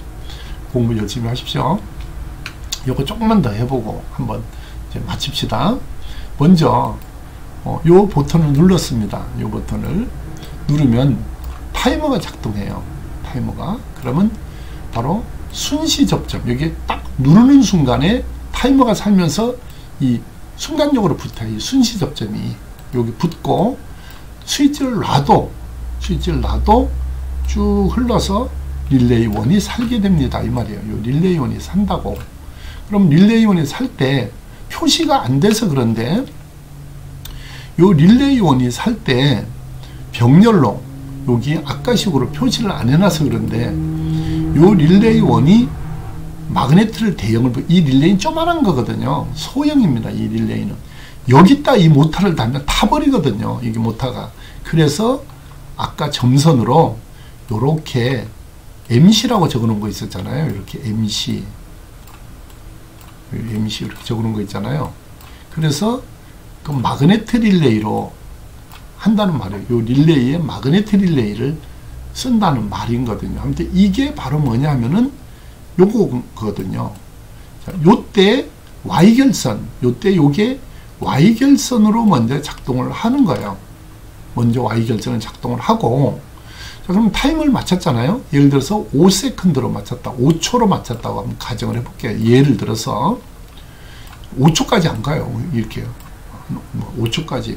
S1: 공부 열심히 하십시오. 요거 조금만 더 해보고 한번 이제 마칩시다. 먼저 요 버튼을 눌렀습니다. 요 버튼을 누르면 타이머가 작동해요. 타이머가. 그러면 바로 순시 접점, 여기 딱 누르는 순간에 타이머가 살면서 이 순간적으로 붙어요. 이 순시 접점이 여기 붙고, 스위치를 놔도 쭉 흘러서 릴레이 1이 살게 됩니다. 이 말이에요. 요 릴레이 1이 산다고. 그럼 릴레이 1이 살 때 표시가 안 돼서 그런데, 요 릴레이 1이 살 때 병렬로 여기 아까식으로 표시를 안 해놔서 그런데, 요 릴레이 1이 마그네트를 대형을, 이 릴레이는 조그만한 거거든요. 소형입니다. 이 릴레이는. 여기다 이 모터를 달면 타버리거든요. 이게 모터가. 그래서 아까 점선으로 요렇게 MC라고 적어놓은 거 있었잖아요. 이렇게 MC 이렇게 적어놓은 거 있잖아요. 그래서 그 마그네트 릴레이로 한다는 말이에요. 요 릴레이에 마그네트 릴레이를 쓴다는 말인 거거든요. 아무튼 이게 바로 뭐냐 하면은 요거거든요. 자, 요때 Y결선, 요때 요게 Y결선으로 먼저 작동을 하는 거예요. 먼저 Y결선을 작동을 하고, 자, 그럼 타임을 맞췄잖아요. 예를 들어서 5세컨드로 맞췄다, 5초로 맞췄다고 한번 가정을 해볼게요. 예를 들어서 5초까지 안 가요. 이렇게요. 5초까지.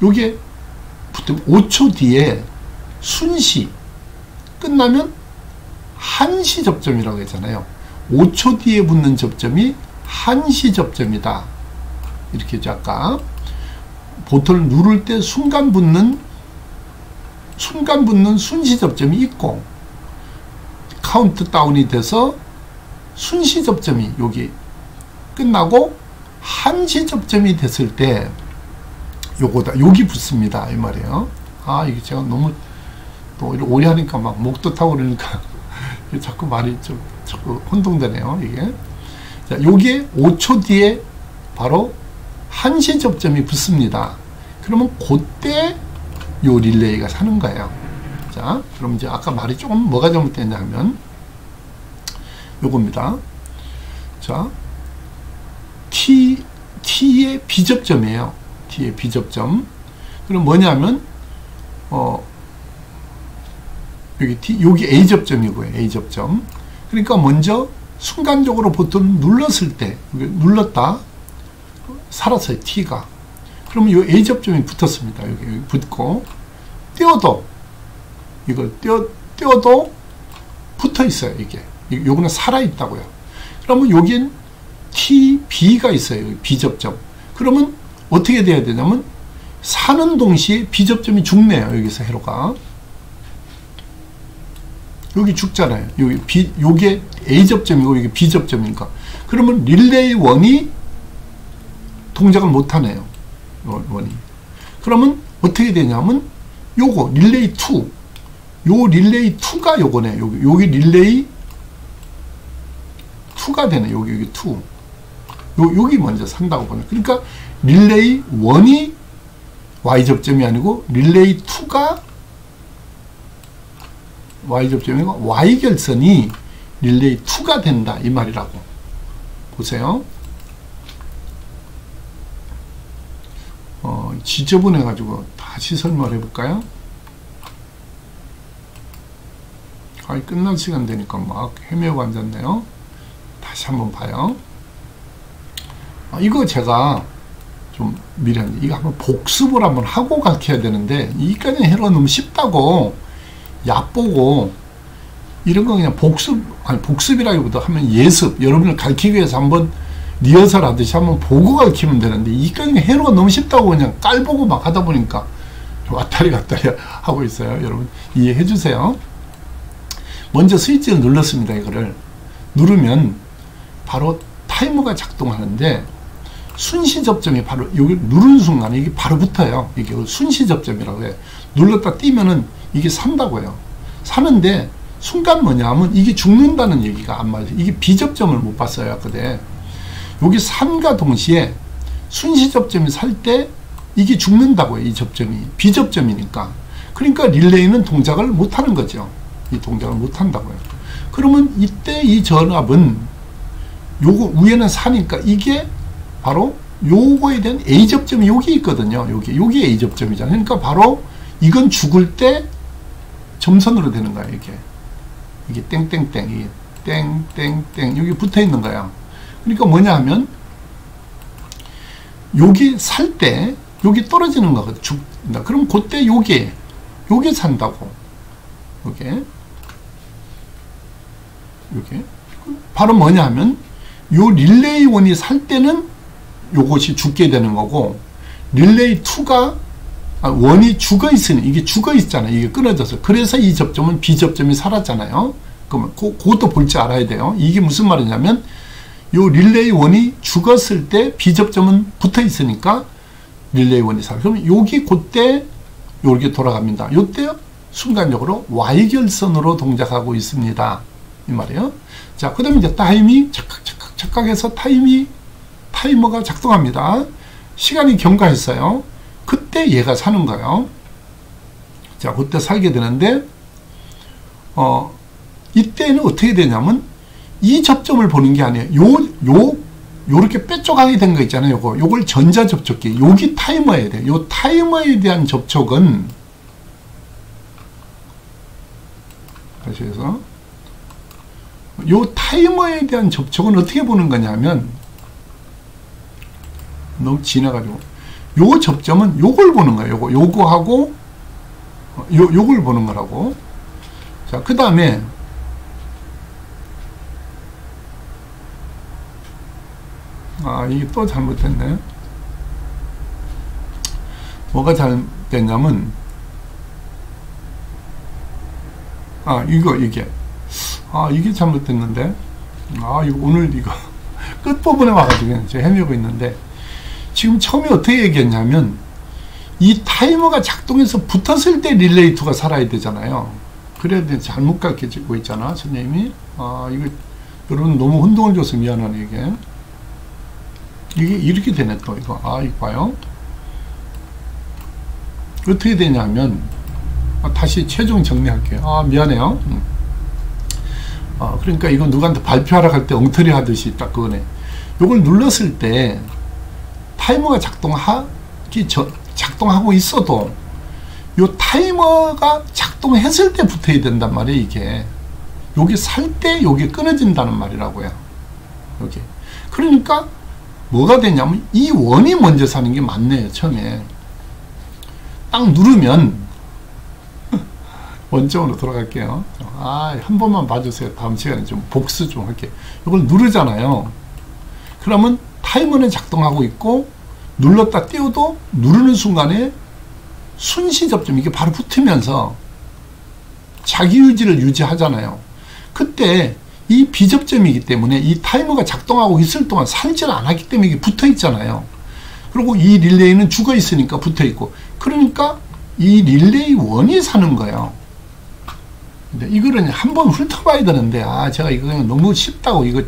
S1: 요게 붙으면 5초 뒤에 순시 끝나면 한시 접점이라고 했잖아요. 5초 뒤에 붙는 접점이 한시 접점이다. 이렇게 했죠. 아까 보트를 누를 때 순간 붙는 순시 접점이 있고, 카운트다운이 돼서 순시 접점이 여기 끝나고 한시 접점이 됐을 때 요거다, 여기 붙습니다 이 말이에요. 아, 이게 제가 너무 또 오래 하니까 막 목도 타고 그러니까 자꾸 말이 좀 자꾸 혼동되네요 이게. 자, 요게 5초 뒤에 바로 한시 접점이 붙습니다. 그러면 그때 요 릴레이가 사는 거예요. 자, 그럼 이제 아까 말이 조금 뭐가 잘못됐냐 하면 요겁니다. 자, T의 B접점이에요. T의 B접점. 그럼 뭐냐면 여기 A접점이고요. A접점. 그러니까 먼저 순간적으로 보통 눌렀을 때, 눌렀다, 살았어요, T가. 그러면 이 A접점이 붙었습니다. 여기 붙고, 띄워도, 이걸 띄워도 붙어 있어요, 이게. 요거는 살아있다고요. 그러면 여긴 TB가 있어요, 여기 B접점. 그러면 어떻게 돼야 되냐면, 사는 동시에 B접점이 죽네요, 여기서 회로가. 여기 죽잖아요. 요게 A접점이고, 이게 B접점이니까. 그러면 릴레이 1이 동작을 못하네요. 원이. 그러면 어떻게 되냐면 요거 릴레이 2, 요 릴레이 2가 요거네. 여기 릴레이 2가 되네. 여기 2. 여기 먼저 산다고 보네. 그러니까 릴레이 1이 Y접점이 아니고 릴레이 2가 Y접점이고 Y결선이 릴레이 2가 된다 이 말이라고 보세요. 지저분해 가지고 다시 설명을 해볼까요? 거의 끝날 시간 되니까 막 헤매고 앉았네요. 다시 한번 봐요. 이거 제가 좀 미리 이거 한번 복습을 한번 하고 가르쳐야 되는데, 이까지 해로 너무 쉽다고 얕보고 이런 거 그냥 복습이라기보다 하면 예습, 여러분을 가르치기 위해서 한번 리허설 하듯이 한번 보고 가르치면 되는데, 이까지 해로가 너무 쉽다고 그냥 깔보고 막 하다 보니까 왔다리 갔다리 하고 있어요. 여러분 이해해 주세요. 먼저 스위치를 눌렀습니다. 이거를 누르면 바로 타이머가 작동하는데, 순시 접점이 바로 여기 누른 순간에 이게 바로 붙어요. 이게 순시 접점이라고 해요. 눌렀다 띄면은 이게 산다고요. 사는데 순간 뭐냐 하면 이게 죽는다는 얘기가 안 맞아요. 이게 B접점을 못 봤어요. 아까 때 여기 산과 동시에 순시 접점이 살 때 이게 죽는다고요. 이 접점이 B접점이니까. 그러니까 릴레이는 동작을 못 하는 거죠. 이 동작을 못 한다고요. 그러면 이때 이 전압은 요거 위에는 사니까 이게 바로 요거에 대한 A접점이 여기 있거든요. 여기 A접점이잖아요. 그러니까 바로 이건 죽을 때 점선으로 되는 거예요. 이게 땡땡땡, 이게 땡땡땡 여기 붙어 있는 거야. 그러니까 뭐냐 하면 여기 살 때 여기 떨어지는 거거든. 죽는다. 그럼 그때 요게 산다고. 요게 바로 뭐냐 하면 요 릴레이 1이 살 때는 요것이 죽게 되는 거고, 릴레이 2가 1이 죽어 있으니 이게 죽어 있잖아요. 이게 끊어져서. 그래서 이 접점은 B접점이 살았잖아요. 그러면 그것도 볼 줄 알아야 돼요. 이게 무슨 말이냐면 요 릴레이 1이 죽었을 때 B접점은 붙어 있으니까 릴레이 1이 살아. 그러면 여기 그때 요렇게 돌아갑니다. 요때 순간적으로 Y결선으로 동작하고 있습니다. 이 말이에요. 자, 그 다음에 이제 타임이 착각해서 타이머가 작동합니다. 시간이 경과했어요. 그때 얘가 사는 거예요. 자, 그때 살게 되는데, 이때는 어떻게 되냐면, 이 접점을 보는 게 아니에요. 요렇게 빼쪽하게 된 거 있잖아요. 요걸 전자접촉기. 여기 타이머에 돼. 요 타이머에 대한 접촉은, 다시 해서, 요 타이머에 대한 접촉은 어떻게 보는 거냐면, 너무 지나가지고 요 접점은 요걸 보는 거예요. 요거하고 요걸 보는 거라고. 자, 그 다음에 이게 또 잘못됐네. 뭐가 잘못됐냐면 이게 잘못됐는데 이거 오늘 이거 끝부분에 와가지고 제가 헤매고 있는데, 지금 처음에 어떻게 얘기했냐면 이 타이머가 작동해서 붙었을 때 릴레이2가 살아야 되잖아요. 그래야 돼. 잘못 가르쳐지고 있잖아 선생님이. 이거 여러분 너무 혼동을 줘서 미안하네. 이게 이렇게 되네 또. 이거 봐요. 어떻게 되냐면 다시 최종 정리할게요. 미안해요. 그러니까 이거 누구한테 발표하러 갈 때 엉터리 하듯이 딱 그거네. 요걸 눌렀을 때 타이머가 작동하고 있어도 요 타이머가 작동했을 때 붙어야 된단 말이에요. 이게 여기 살 때 여기 끊어진다는 말이라고요. 여기. 그러니까 뭐가 되냐면 이 원이 먼저 사는 게 맞네요. 처음에 딱 누르면 원점으로 돌아갈게요. 한 번만 봐주세요. 다음 시간에 좀 복수 좀 할게요. 이걸 누르잖아요. 그러면 타이머는 작동하고 있고 눌렀다 띄워도 누르는 순간에 순시 접점 이게 바로 붙으면서 자기 유지를 유지하잖아요. 그때 이 비접점이기 때문에 이 타이머가 작동하고 있을 동안 살지를 않았기 때문에 이게 붙어 있잖아요. 그리고 이 릴레이는 죽어 있으니까 붙어 있고, 그러니까 이 릴레이 1이 사는 거예요. 근데 이거는 한번 훑어봐야 되는데 제가 이거 그냥 너무 쉽다고 이거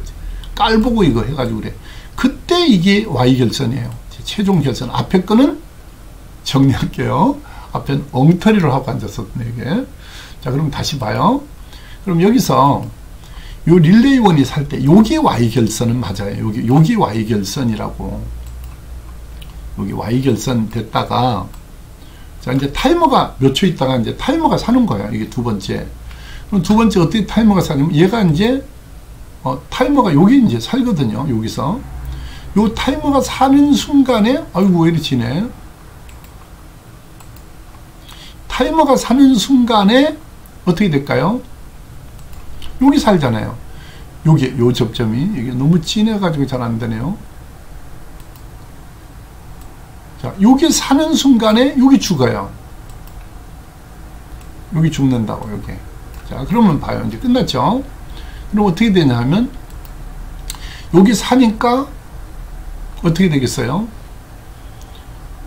S1: 깔보고 이거 해가지고 그래. 그때 이게 Y결선이에요. 최종 결선. 앞에 거는 정리할게요. 앞엔 엉터리로 하고 앉았었네 이게. 자, 그럼 다시 봐요. 그럼 여기서 요 릴레이 1이 살 때 여기 Y결선은 맞아요. 여기 Y결선이라고. 여기 Y결선 됐다가, 자, 이제 타이머가 몇 초 있다가 이제 타이머가 사는 거야. 이게 두 번째. 그럼 두 번째 어떻게 타이머가 사냐면 얘가 이제 타이머가 여기 이제 살거든요. 여기서 요 타이머가 사는 순간에 아이고 왜 이리 지네. 타이머가 사는 순간에 어떻게 될까요? 여기 살잖아요. 요 접점이 이게 너무 진해가지고 잘 안 되네요. 자, 여기 사는 순간에 여기 죽어요. 여기 죽는다고, 여기. 자, 그러면 봐요. 이제 끝났죠? 그럼 어떻게 되냐 하면, 여기 사니까, 어떻게 되겠어요?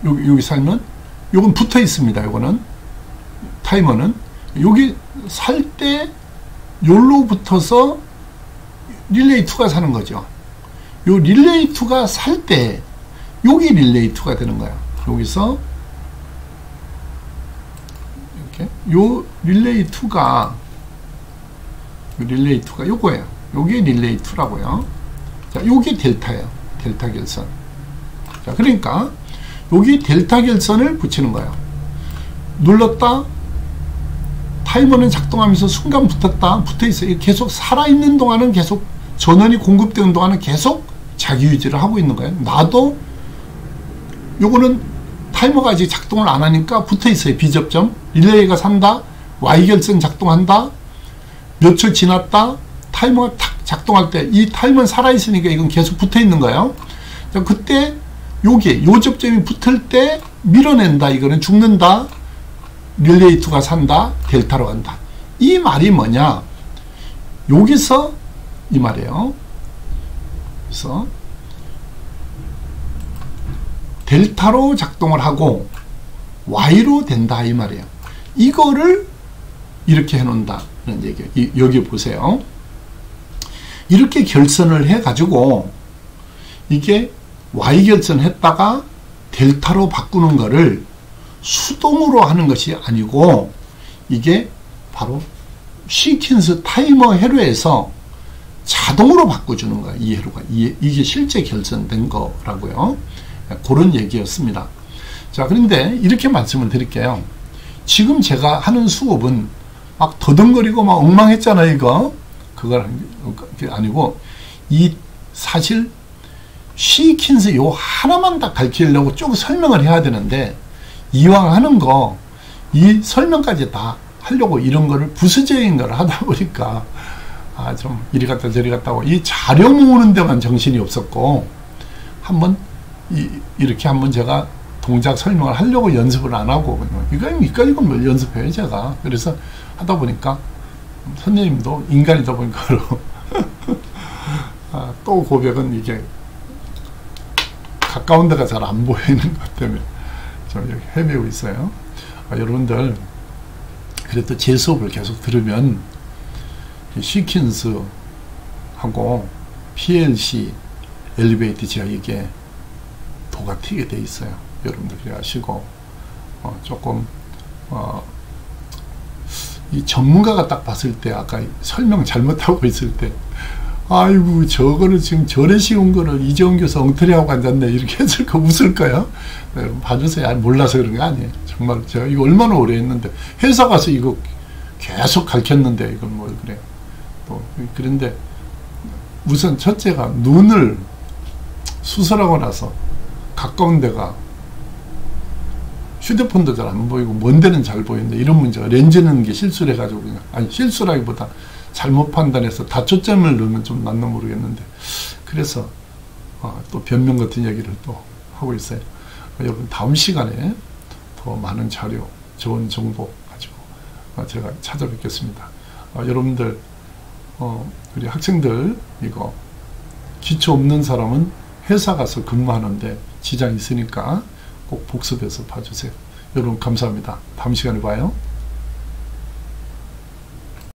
S1: 여기 살면, 요건 붙어 있습니다. 요거는. 타이머는. 여기 살 때, 요로 붙어서 릴레이2가 사는 거죠. 요 릴레이2가 살 때, 여기 릴레이2가 되는 거야. 여기서 이렇게 요 릴레이2가 요거예요. 요게 릴레이2라고요. 자, 요게 델타예요. 델타 결선. 자, 그러니까 여기 델타 결선을 붙이는 거예요. 눌렀다. 타이머는 작동하면서 순간 붙어 있어요. 계속 살아있는 동안은 계속 전원이 공급되는 동안은 계속 자기 유지를 하고 있는 거예요. 나도 요거는 타이머가 아직 작동을 안 하니까 붙어 있어요. 비접점. 릴레이가 산다. Y결선 작동한다. 몇 초 지났다. 타이머가 탁 작동할 때 이 타이머는 살아있으니까 이건 계속 붙어 있는 거예요. 자, 그때 요 접점이 붙을 때 밀어낸다. 이거는 죽는다. 릴레이2가 산다. 델타로 간다. 이 말이 뭐냐? 여기서 이 말이에요. 그래서 델타로 작동을 하고 Y로 된다 이 말이에요. 이거를 이렇게 해놓는다는 얘기예요. 여기 보세요. 이렇게 결선을 해가지고 이게 Y결선 했다가 델타로 바꾸는 거를 수동으로 하는 것이 아니고 이게 바로 시퀀스 타이머 회로에서 자동으로 바꿔주는 거예요. 이 회로가. 이게 실제 결선된 거라고요. 그런 얘기였습니다. 자, 그런데 이렇게 말씀을 드릴게요. 지금 제가 하는 수업은 막 더듬거리고 막 엉망했잖아요, 이거. 그게 아니고, 사실, 시퀀스 요 하나만 다 가르치려고 쭉 설명을 해야 되는데, 이왕 하는 거, 이 설명까지 다 하려고 이런 거를 부수적인 걸 하다 보니까 좀 이리 갔다 저리 갔다 하고 이 자료 모으는 데만 정신이 없었고, 한번 이렇게 한번 제가 동작 설명을 하려고 연습을 안 하고 이건 뭘 연습해요 제가. 그래서 하다 보니까 선생님도 인간이다 보니까 또 고백은 이게 가까운 데가 잘 안 보이는 것 때문에 좀 여기 헤매고 있어요. 여러분들 그래도 제 수업을 계속 들으면 시퀀스 하고 PLC 엘리베이터 제가 이게 도가 튀게 돼 있어요. 여러분들 그래 하시고 조금 이 전문가가 딱 봤을 때 아까 설명 잘못하고 있을 때 아이고 저거를 지금 저래 쉬운 거를 이재원 교수 엉터리하고 앉았네 이렇게 했을 거 웃을 거야. 여러분 봐주세요. 몰라서 그런 게 아니에요. 정말 제가 이거 얼마나 오래 했는데 회사 가서 이거 계속 가르쳤는데 이건 뭘 그래. 또 그런데 우선 첫째가 눈을 수술하고 나서 가까운 데가 휴대폰도 잘 안 보이고 먼 데는 잘 보이는데 이런 문제가 렌즈는 게 실수를 해가지고 그냥 실수라기보다 잘못 판단해서 다초점을 넣으면 좀 낫나 모르겠는데 그래서 또 변명 같은 얘기를 또 하고 있어요. 여러분 다음 시간에 더 많은 자료 좋은 정보 가지고 제가 찾아뵙겠습니다. 여러분들 우리 학생들 이거 기초 없는 사람은 회사 가서 근무하는데 지장이 있으니까 꼭 복습해서 봐주세요. 여러분 감사합니다. 다음 시간에 봐요.